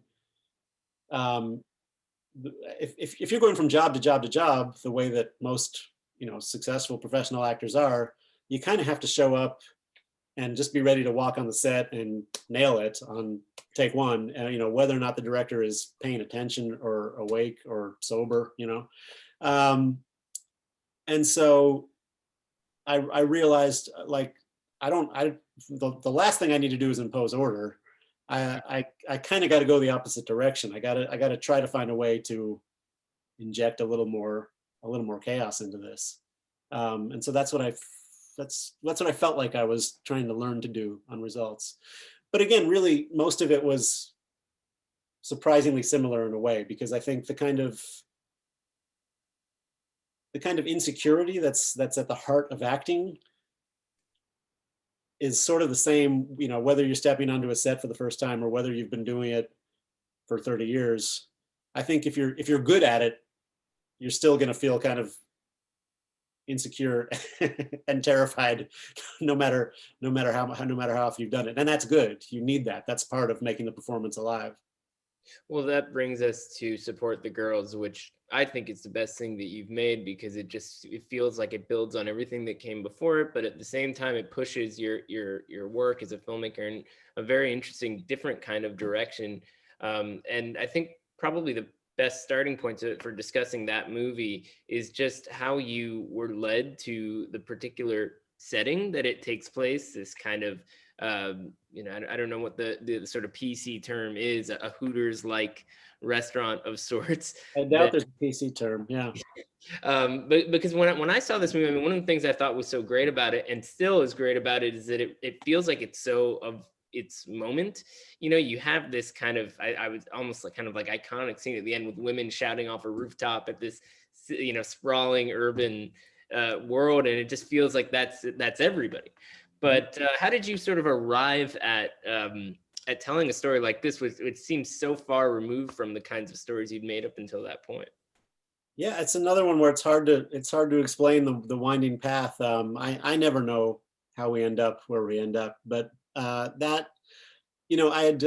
if you're going from job to job to job, the way that most successful professional actors are, you kind of have to show up and just be ready to walk on the set and nail it on take one, whether or not the director is paying attention or awake or sober. And so I realized, like, the last thing I need to do is impose order. I kind of got to go the opposite direction. I got to try to find a way to inject a little more chaos into this. And so that's what I felt like I was trying to learn to do on Results. But again, really, most of it was surprisingly similar in a way, because I think the kind of insecurity that's at the heart of acting is sort of the same, whether you're stepping onto a set for the first time or whether you've been doing it for 30 years. I think if you're good at it, you're still going to feel kind of insecure and terrified, no matter how often you've done it. And that's good. You need that. That's part of making the performance alive. Well, that brings us to Support the Girls, which I think is the best thing that you've made, because it feels like it builds on everything that came before it, but at the same time it pushes your work as a filmmaker in a very interesting, different kind of direction. And I think probably the best starting point for discussing that movie is just how you were led to the particular setting that it takes place, this kind of I don't know what the sort of PC term is, a Hooters like restaurant of sorts. I doubt there's a PC term. Yeah. But because when I saw this movie, I mean, one of the things I thought was so great about it, and still is great about it, is that it feels like it's so of its moment. You have this kind of, I was almost like kind of like iconic scene at the end with women shouting off a rooftop at this, sprawling urban world, and it just feels like that's everybody. But how did you sort of arrive at telling a story like this? It seems so far removed from the kinds of stories you'd made up until that point. Yeah, it's another one where it's hard to explain the winding path. I never know how we end up where we end up, but that, I had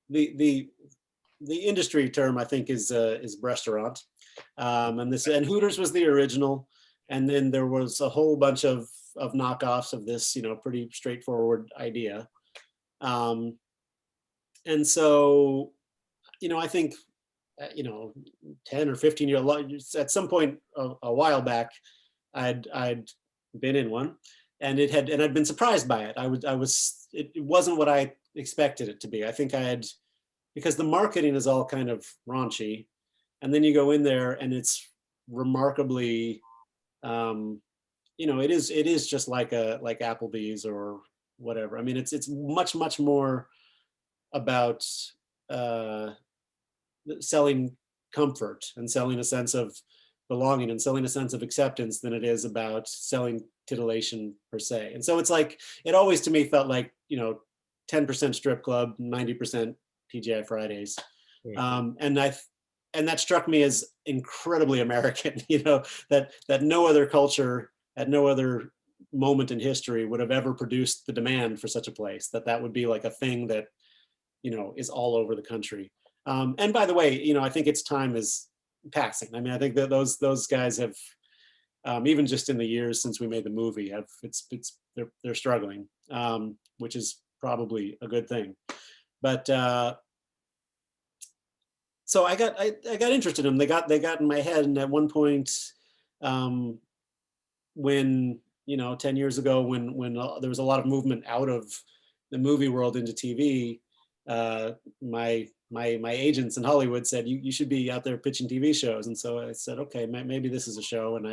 the industry term, I think, is restaurant, and Hooters was the original, and then there was a whole bunch of knockoffs of this, pretty straightforward idea, and so, I think, 10 or 15 years, at some point a while back, I'd been in one, and I'd been surprised by it. It wasn't what I expected it to be. I think because the marketing is all kind of raunchy, and then you go in there and it's remarkably, it is just like Applebee's or whatever. I mean, it's much more about selling comfort and selling a sense of belonging and selling a sense of acceptance than it is about selling titillation per se. And so it's like, it always to me felt like, 10% strip club, 90% TGI Fridays. And that struck me as incredibly American, that no other culture at no other moment in history would have ever produced the demand for such a place, that would be like a thing that, is all over the country. And by the way, I think its time is passing. I mean, I think that those guys have, even just in the years since we made the movie, they're struggling, which is probably a good thing. But so I got interested in them. They got in my head, and at one point, when 10 years ago, when there was a lot of movement out of the movie world into TV, my agents in Hollywood said, you should be out there pitching TV shows. And so I said, okay, maybe this is a show. And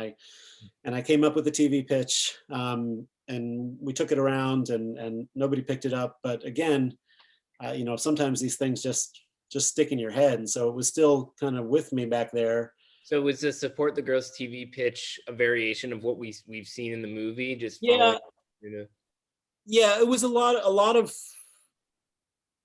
I came up with a TV pitch, and we took it around, and nobody picked it up. But again, sometimes these things just stick in your head. And so it was still kind of with me back there. So was the Support the Girls TV pitch a variation of what we've seen in the movie? Just yeah, yeah, it was a lot of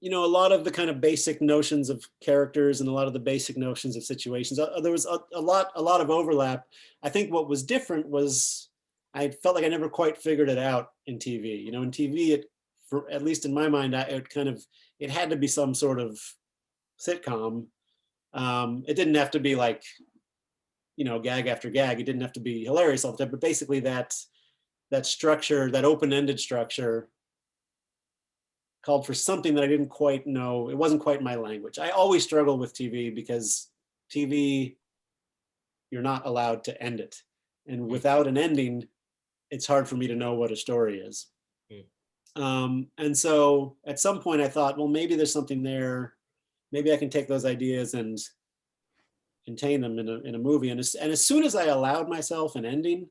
a lot of the kind of basic notions of characters and a lot of the basic notions of situations. There was a lot of overlap. I think what was different was I felt like I never quite figured it out in TV. In TV, at least in my mind, it had to be some sort of sitcom. It didn't have to be like, gag after gag. It didn't have to be hilarious all the time, but basically that structure, that open-ended structure, called for something that I didn't quite know. It wasn't quite my language. I always struggle with TV because TV, you're not allowed to end it. And without an ending, it's hard for me to know what a story is. And so at some point I thought, well, maybe there's something there. Maybe I can take those ideas and contain them in a movie. And as soon as I allowed myself an ending,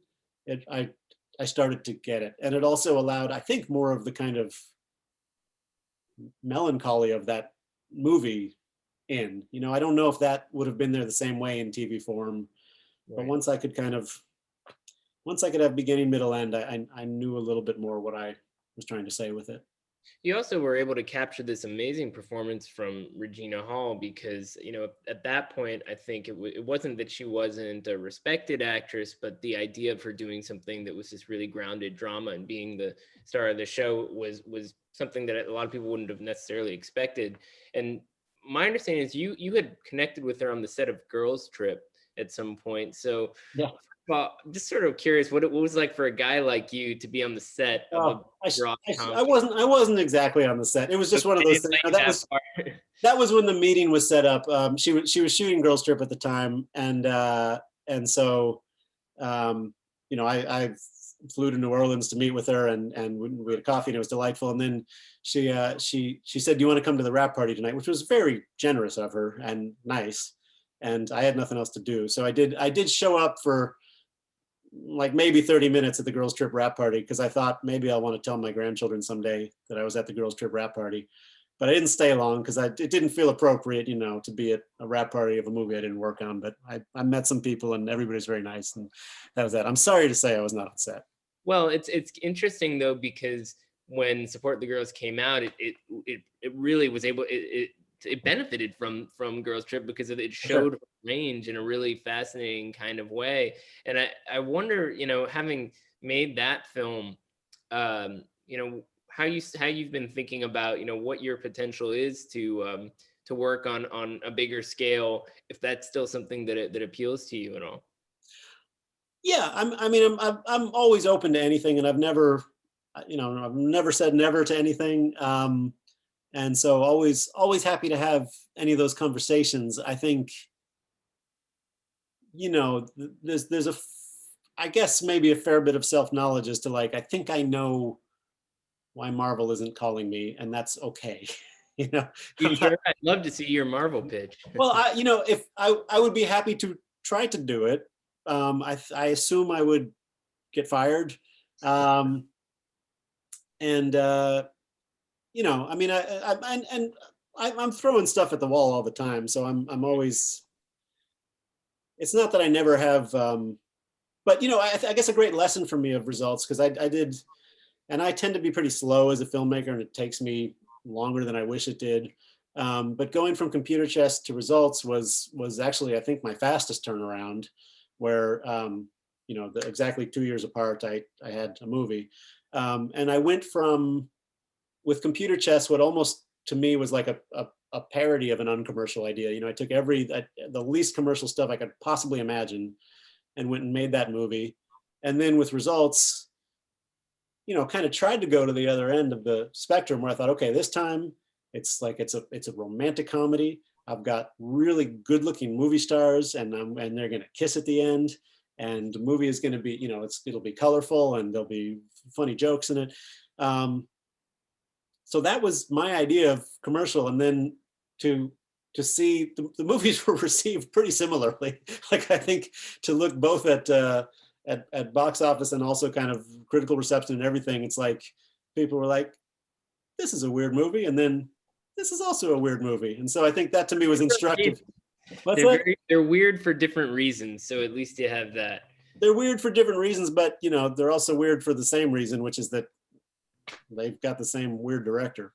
I started to get it. And it also allowed, I think, more of the kind of melancholy of that movie in. I don't know if that would have been there the same way in TV form, right. But once I could have beginning, middle, end, I knew a little bit more what I was trying to say with it. You also were able to capture this amazing performance from Regina Hall because, at that point, I think it wasn't that she wasn't a respected actress, but the idea of her doing something that was this really grounded drama and being the star of the show was something that a lot of people wouldn't have necessarily expected. And my understanding is you had connected with her on the set of Girls Trip at some point. So yeah. Well, just sort of curious what it was like for a guy like you to be on the set of I wasn't exactly on the set. It was just one of those things. That was when the meeting was set up. She was shooting Girls Trip at the time, and so I flew to New Orleans to meet with her, and we had coffee, and it was delightful. And then she said, "Do you want to come to the wrap party tonight?" Which was very generous of her and nice. And I had nothing else to do, so I did show up for like maybe 30 minutes at the Girls Trip wrap party because I thought maybe I'll want to tell my grandchildren someday that I was at the Girls Trip wrap party. but I didn't stay long because it didn't feel appropriate, you know, to be at a wrap party of a movie I didn't work on. But I met some people and everybody's very nice, and that was that. I'm sorry to say I was not on set. Well, it's interesting though, because when Support the Girls came out, it really was able, it benefited from Girls Trip because it showed Sure. range in a really fascinating kind of way. And I wonder, you know, having made that film, you know, how you've been thinking about, you know, what your potential is to work on a bigger scale, if that's still something that appeals to you at all. Yeah, I'm always open to anything, and I've never, you know, I've never said never to anything. And so always happy to have any of those conversations. I think, you know, there's I guess maybe a fair bit of self-knowledge as to like, I think I know why Marvel isn't calling me, and that's okay. You know, You sure? I'd love to see your Marvel pitch. well, you know, if I would be happy to try to do it. I assume I would get fired. Um, and you know, I mean, I'm throwing stuff at the wall all the time, so I'm always. It's not that I never have, but you know, I guess a great lesson for me of results, because I did, and I tend to be pretty slow as a filmmaker, and it takes me longer than I wish it did. But going from computer chess to results was actually, I think, my fastest turnaround, where you know, exactly 2 years apart, I had a movie, and I went from, with computer chess, what almost to me was like a parody of an uncommercial idea. You know, I took the least commercial stuff I could possibly imagine and went and made that movie. And then with results, you know, kind of tried to go to the other end of the spectrum, where I thought, okay, this time it's like it's a romantic comedy. I've got really good looking movie stars, and they're going to kiss at the end, and the movie is going to be, you know, it'll be colorful and there'll be funny jokes in it. So that was my idea of commercial, and then to see the movies were received pretty similarly. Like, I think to look both at box office and also kind of critical reception and everything, it's like people were like, this is a weird movie, and then this is also a weird movie. And so I think that to me was instructive. What's that? They're weird for different reasons, so at least you have that. They're weird for different reasons, but you know, they're also weird for the same reason, which is that they've got the same weird director.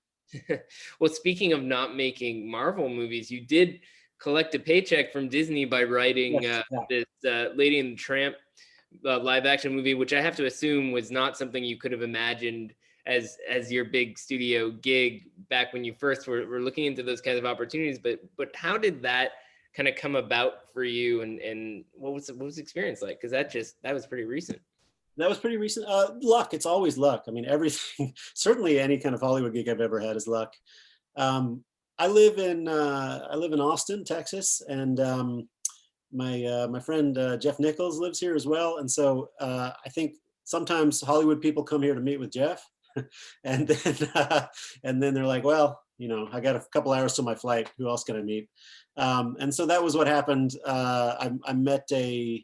Well, speaking of not making Marvel movies, you did collect a paycheck from Disney by writing Yes, yeah. this Lady and the Tramp live action movie, which I have to assume was not something you could have imagined as your big studio gig back when you first were looking into those kinds of opportunities. But how did that kind of come about for you, and what was the experience like? Because that was pretty recent. That was pretty recent. Luck. It's always luck. I mean, everything. Certainly, any kind of Hollywood gig I've ever had is luck. I live in Austin, Texas, and my friend Jeff Nichols lives here as well. And so I think sometimes Hollywood people come here to meet with Jeff, and then they're like, well, you know, I got a couple hours till my flight. Who else can I meet? And so that was what happened. I met a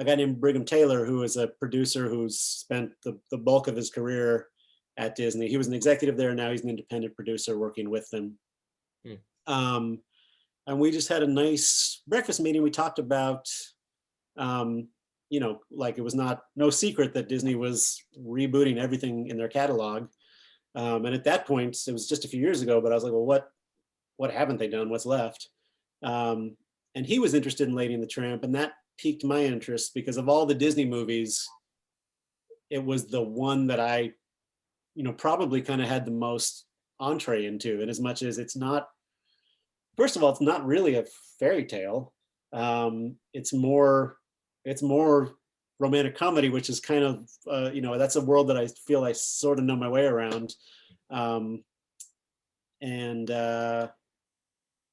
guy named Brigham Taylor, who is a producer who's spent the bulk of his career at Disney. He was an executive there. Now he's an independent producer working with them. And we just had a nice breakfast meeting. We talked about, you know, like it was no secret that Disney was rebooting everything in their catalog. And at that point, it was just a few years ago, but I was like, well, what haven't they done? What's left? And he was interested in Lady and the Tramp, and that piqued my interest because of all the Disney movies, it was the one that I, you know, probably kind of had the most entree into. And as much as it's not, first of all, it's not really a fairy tale. It's more romantic comedy, which is kind of, you know, that's a world that I feel I sort of know my way around. And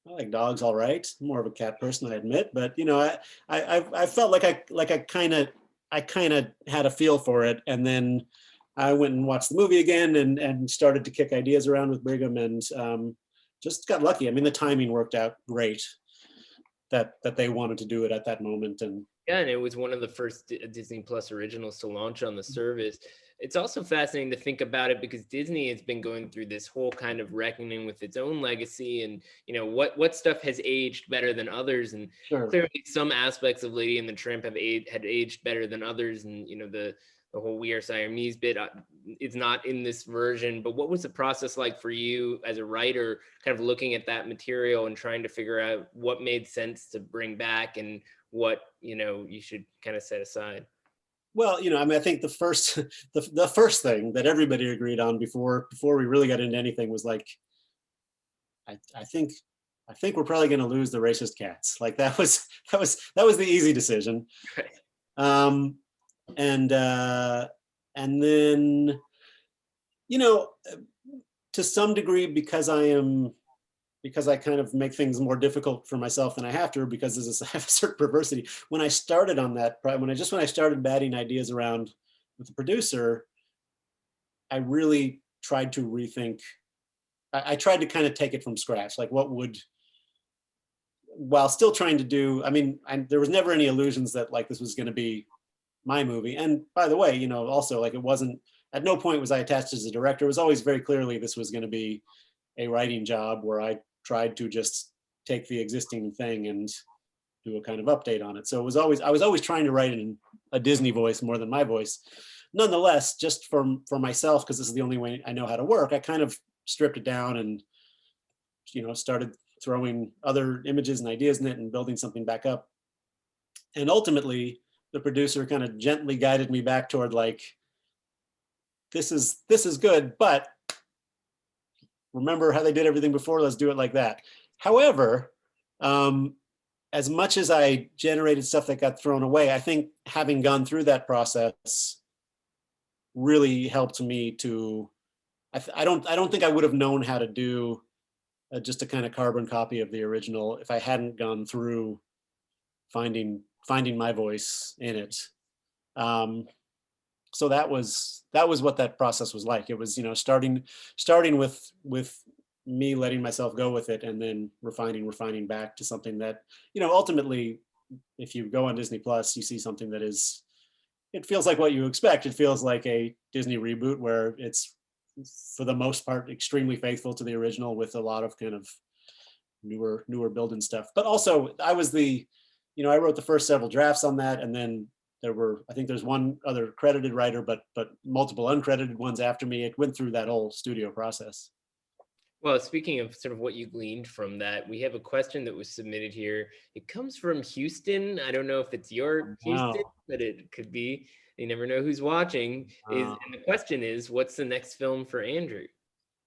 I like dogs, all right. I'm more of a cat person, I admit, but you know, I felt like I kind of had a feel for it, and then I went and watched the movie again and started to kick ideas around with Brigham, and just got lucky. I mean, the timing worked out great that they wanted to do it at that moment. And Yeah, and it was one of the first Disney Plus originals to launch on the service. It's also fascinating to think about it because Disney has been going through this whole kind of reckoning with its own legacy, and what stuff has aged better than others, and Sure. clearly some aspects of Lady and the Tramp had aged better than others, and the whole We Are Siamese bit is not in this version. But what was the process like for you as a writer, kind of looking at that material and trying to figure out what made sense to bring back and what you should kind of set aside? Well, I mean, I think the first the first thing that everybody agreed on before we really got into anything was like, I think we're probably going to lose the racist cats. Like that was the easy decision. Right. Um, and then to some degree, because I kind of make things more difficult for myself than I have to, because I have a certain perversity. When I started on that, when I started batting ideas around with the producer, I really tried to rethink. I tried to kind of take it from scratch, like while still trying to do. I mean, there was never any illusions that like this was going to be my movie. And by the way, also like it wasn't. At no point was I attached as a director. It was always very clearly this was going to be a writing job where I tried to just take the existing thing and do a kind of update on it. So I was always trying to write in a Disney voice more than my voice. Nonetheless, just for myself, because this is the only way I know how to work, I kind of stripped it down and started throwing other images and ideas in it and building something back up. And ultimately, the producer kind of gently guided me back toward like, this is good, but remember how they did everything before, let's do it like that. However, as much as I generated stuff that got thrown away, I think having gone through that process really helped me to, I don't think I would have known how to do just a kind of carbon copy of the original if I hadn't gone through finding my voice in it. So that was what that process was like. It was starting with me letting myself go with it, and then refining back to something that ultimately, if you go on Disney Plus, you see something that it feels like what you expect. It feels like a Disney reboot where it's for the most part extremely faithful to the original with a lot of kind of newer building stuff. But also I was I wrote the first several drafts on that, and then I think there's one other credited writer, but multiple uncredited ones after me. It went through that whole studio process. Well, speaking of sort of what you gleaned from that, we have a question that was submitted here. It comes from Houston. I don't know if it's your Houston, but it could be. You never know who's watching. And the question is, what's the next film for Andrew?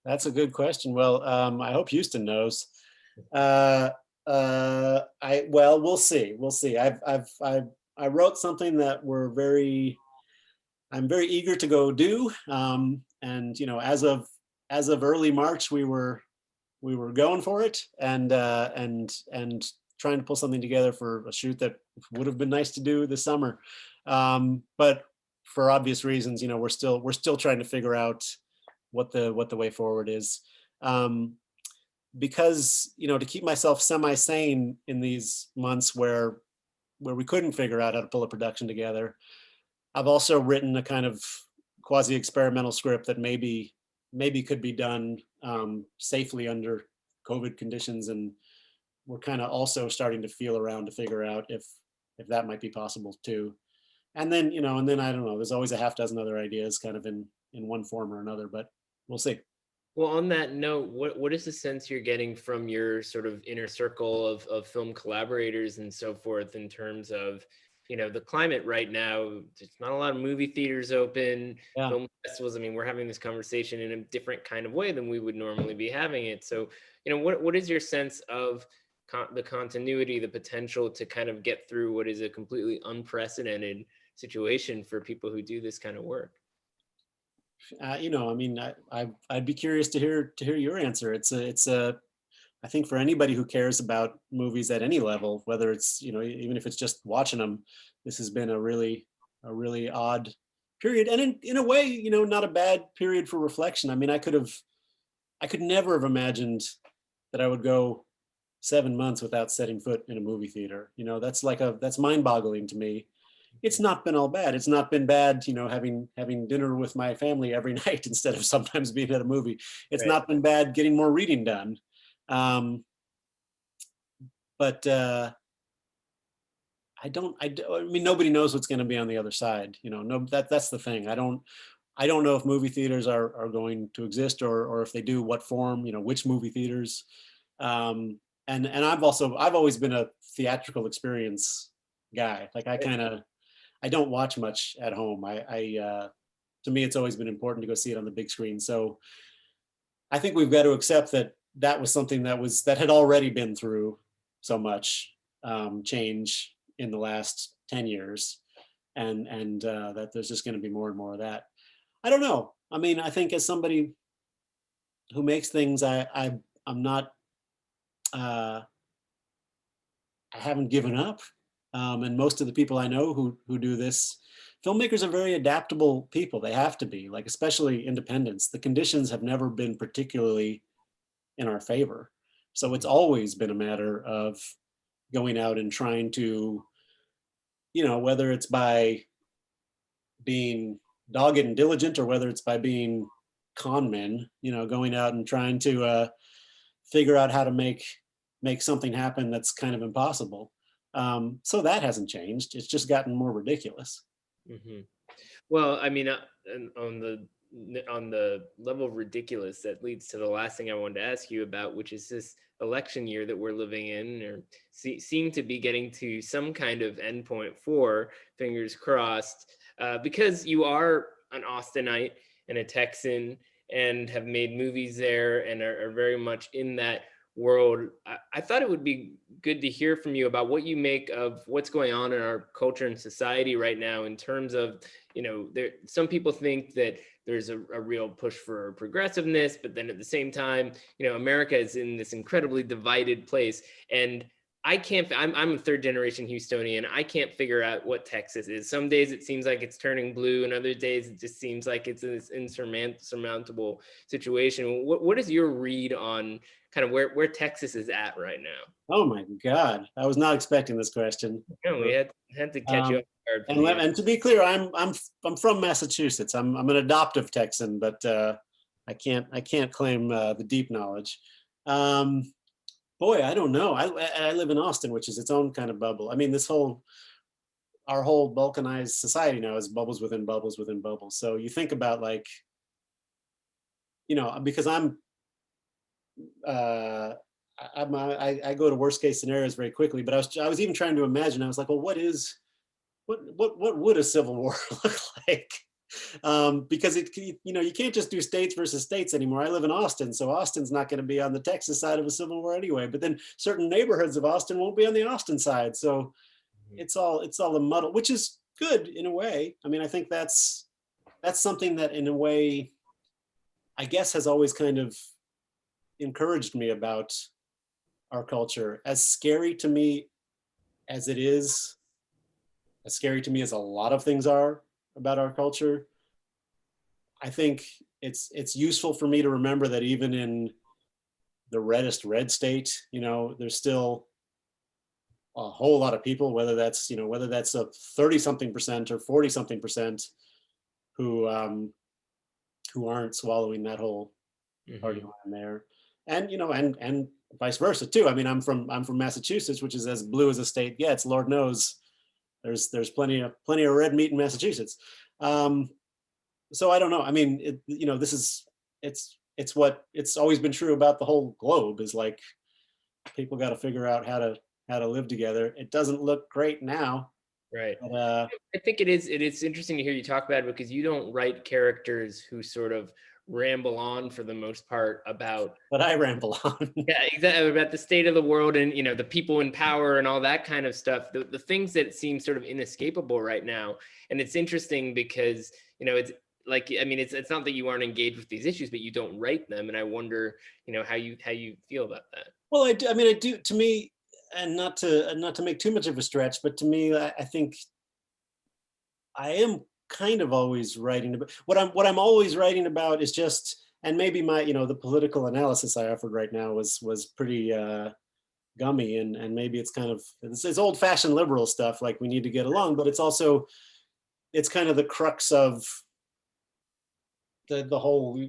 That's a good question. Well, I hope Houston knows. We'll see. We'll see. I wrote something that I'm very eager to go do. And as of early March, we were going for it and trying to pull something together for a shoot that would have been nice to do this summer. But for obvious reasons, we're still trying to figure out what the way forward is. Because, to keep myself semi-sane in these months where we couldn't figure out how to pull a production together, I've also written a kind of quasi-experimental script that maybe could be done safely under COVID conditions, and we're kind of also starting to feel around to figure out if that might be possible too. And then I don't know. There's always a half dozen other ideas, kind of in one form or another, but we'll see. Well, on that note, what is the sense you're getting from your sort of inner circle of film collaborators and so forth in terms of, the climate right now? There's not a lot of movie theaters open, Yeah. film festivals. I mean, we're having this conversation in a different kind of way than we would normally be having it. So, what is your sense of the continuity, the potential to kind of get through what is a completely unprecedented situation for people who do this kind of work? I mean, I'd be curious to hear your answer. It's I think for anybody who cares about movies at any level, whether it's even if it's just watching them, this has been a really odd period, and in a way, not a bad period for reflection. I mean, I could never have imagined that I would go 7 months without setting foot in a movie theater. You know, that's mind-boggling to me. It's not been all bad. It's not been bad, you know, having dinner with my family every night instead of sometimes being at a movie. It's Right. not been bad getting more reading done. But I mean, nobody knows what's going to be on the other side. You know, no, that's the thing. I don't know if movie theaters are going to exist, or if they do, what form, you know, which movie theaters. And I've always been a theatrical experience guy. Like I don't watch much at home. To me, it's always been important to go see it on the big screen. So I think we've got to accept that was something that had already been through so much change in the last 10 years, and that there's just going to be more and more of that. I don't know. I mean, I think as somebody who makes things, I'm not, I haven't given up. And most of the people I know who do this, filmmakers are very adaptable people. They have to be, like, especially independents. The conditions have never been particularly in our favor. So it's always been a matter of going out and trying to, you know, whether it's by being dogged and diligent, or whether it's by being con men, you know, going out and trying to figure out how to make something happen that's kind of impossible. So that hasn't changed. It's just gotten more ridiculous. Mm-hmm. Well, I mean, on the level of ridiculous, that leads to the last thing I wanted to ask you about, which is this election year that we're living in, or seem to be getting to some kind of endpoint for, fingers crossed, because you are an Austinite and a Texan and have made movies there and are very much in that world. I thought it would be good to hear from you about what you make of what's going on in our culture and society right now, in terms of, you know, some people think that there's a real push for progressiveness, but then at the same time, you know, America is in this incredibly divided place. And I'm a third generation Houstonian. I can't figure out what Texas is. Some days it seems like it's turning blue, and other days it just seems like it's this insurmountable situation. What is your read on kind of where Texas is at right now? Oh my God, I was not expecting this question. No, we had to catch you up. And to be clear, I'm from Massachusetts. I'm an adoptive Texan, but I can't claim the deep knowledge. Boy, I don't know. I live in Austin, which is its own kind of bubble. I mean, our whole balkanized society now is bubbles within bubbles within bubbles. So you think about, like, you know, because I go to worst case scenarios very quickly, but I was even trying to imagine. I was like, well, what would a civil war look like? Because you know, you can't just do states versus states anymore. I live in Austin, so Austin's not going to be on the Texas side of a civil war anyway. But then certain neighborhoods of Austin won't be on the Austin side. So it's all a muddle, which is good in a way. I mean, I think that's something that, in a way, I guess, has always kind of encouraged me about our culture. As scary to me as it is, as scary to me as a lot of things are about our culture, I think it's useful for me to remember that even in the reddest red state, you know, there's still a whole lot of people, whether that's a 30-something% or 40-something% who aren't swallowing that whole party line there. And, you know, and vice versa too. I mean, I'm from Massachusetts, which is as blue as a state gets. Lord knows there's plenty of red meat in Massachusetts. So I don't know. I mean, you know, it's what it's always been true about the whole globe, is like, people got to figure out how to live together. It doesn't look great now. Right. But, I think it is interesting to hear you talk about it, because you don't write characters who sort of ramble on for the most part about. But I ramble on. Yeah, exactly, about the state of the world and, you know, the people in power and all that kind of stuff. The things that seem sort of inescapable right now. And it's interesting because, you know, it's like, I mean, it's not that you aren't engaged with these issues, but you don't write them. And I wonder, you know, how you feel about that. Well, I do. To me, and not to make too much of a stretch, but to me, I think I am kind of always writing about what I'm always writing about is just, and maybe my, you know, the political analysis I offered right now was pretty gummy, and maybe it's kind of, it's old-fashioned liberal stuff, like we need to get along, but it's also, it's kind of the crux of the whole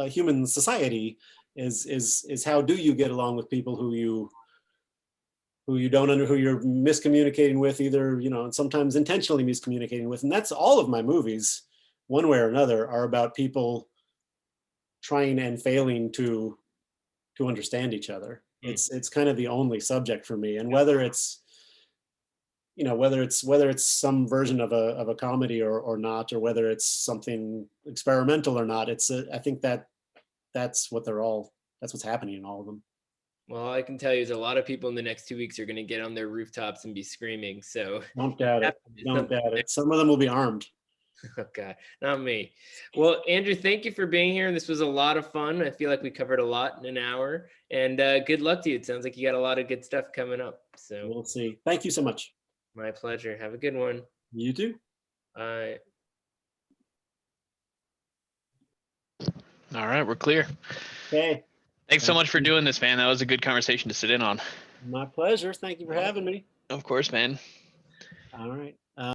human society is how do you get along with people who you don't who you're miscommunicating with, either, you know, and sometimes intentionally miscommunicating with. And that's all of my movies, one way or another, are about people trying and failing to understand each other. It's kind of the only subject for me. And whether it's, you know, whether it's some version of a comedy or not, or whether it's something experimental or not, I think that's what's happening in all of them. Well, I can tell you, there's a lot of people in the next 2 weeks are going to get on their rooftops and be screaming. So Don't doubt it. Don't doubt it. Some of them will be armed. Oh God, not me. Well, Andrew, thank you for being here. This was a lot of fun. I feel like we covered a lot in an hour. And good luck to you. It sounds like you got a lot of good stuff coming up. So We'll see. Thank you so much. my pleasure. Have a good one. You too. Bye. All right, we're clear. Okay. Thanks so much for doing this, man. That was a good conversation to sit in on. My pleasure. Thank you for having me. Of course, man. All right.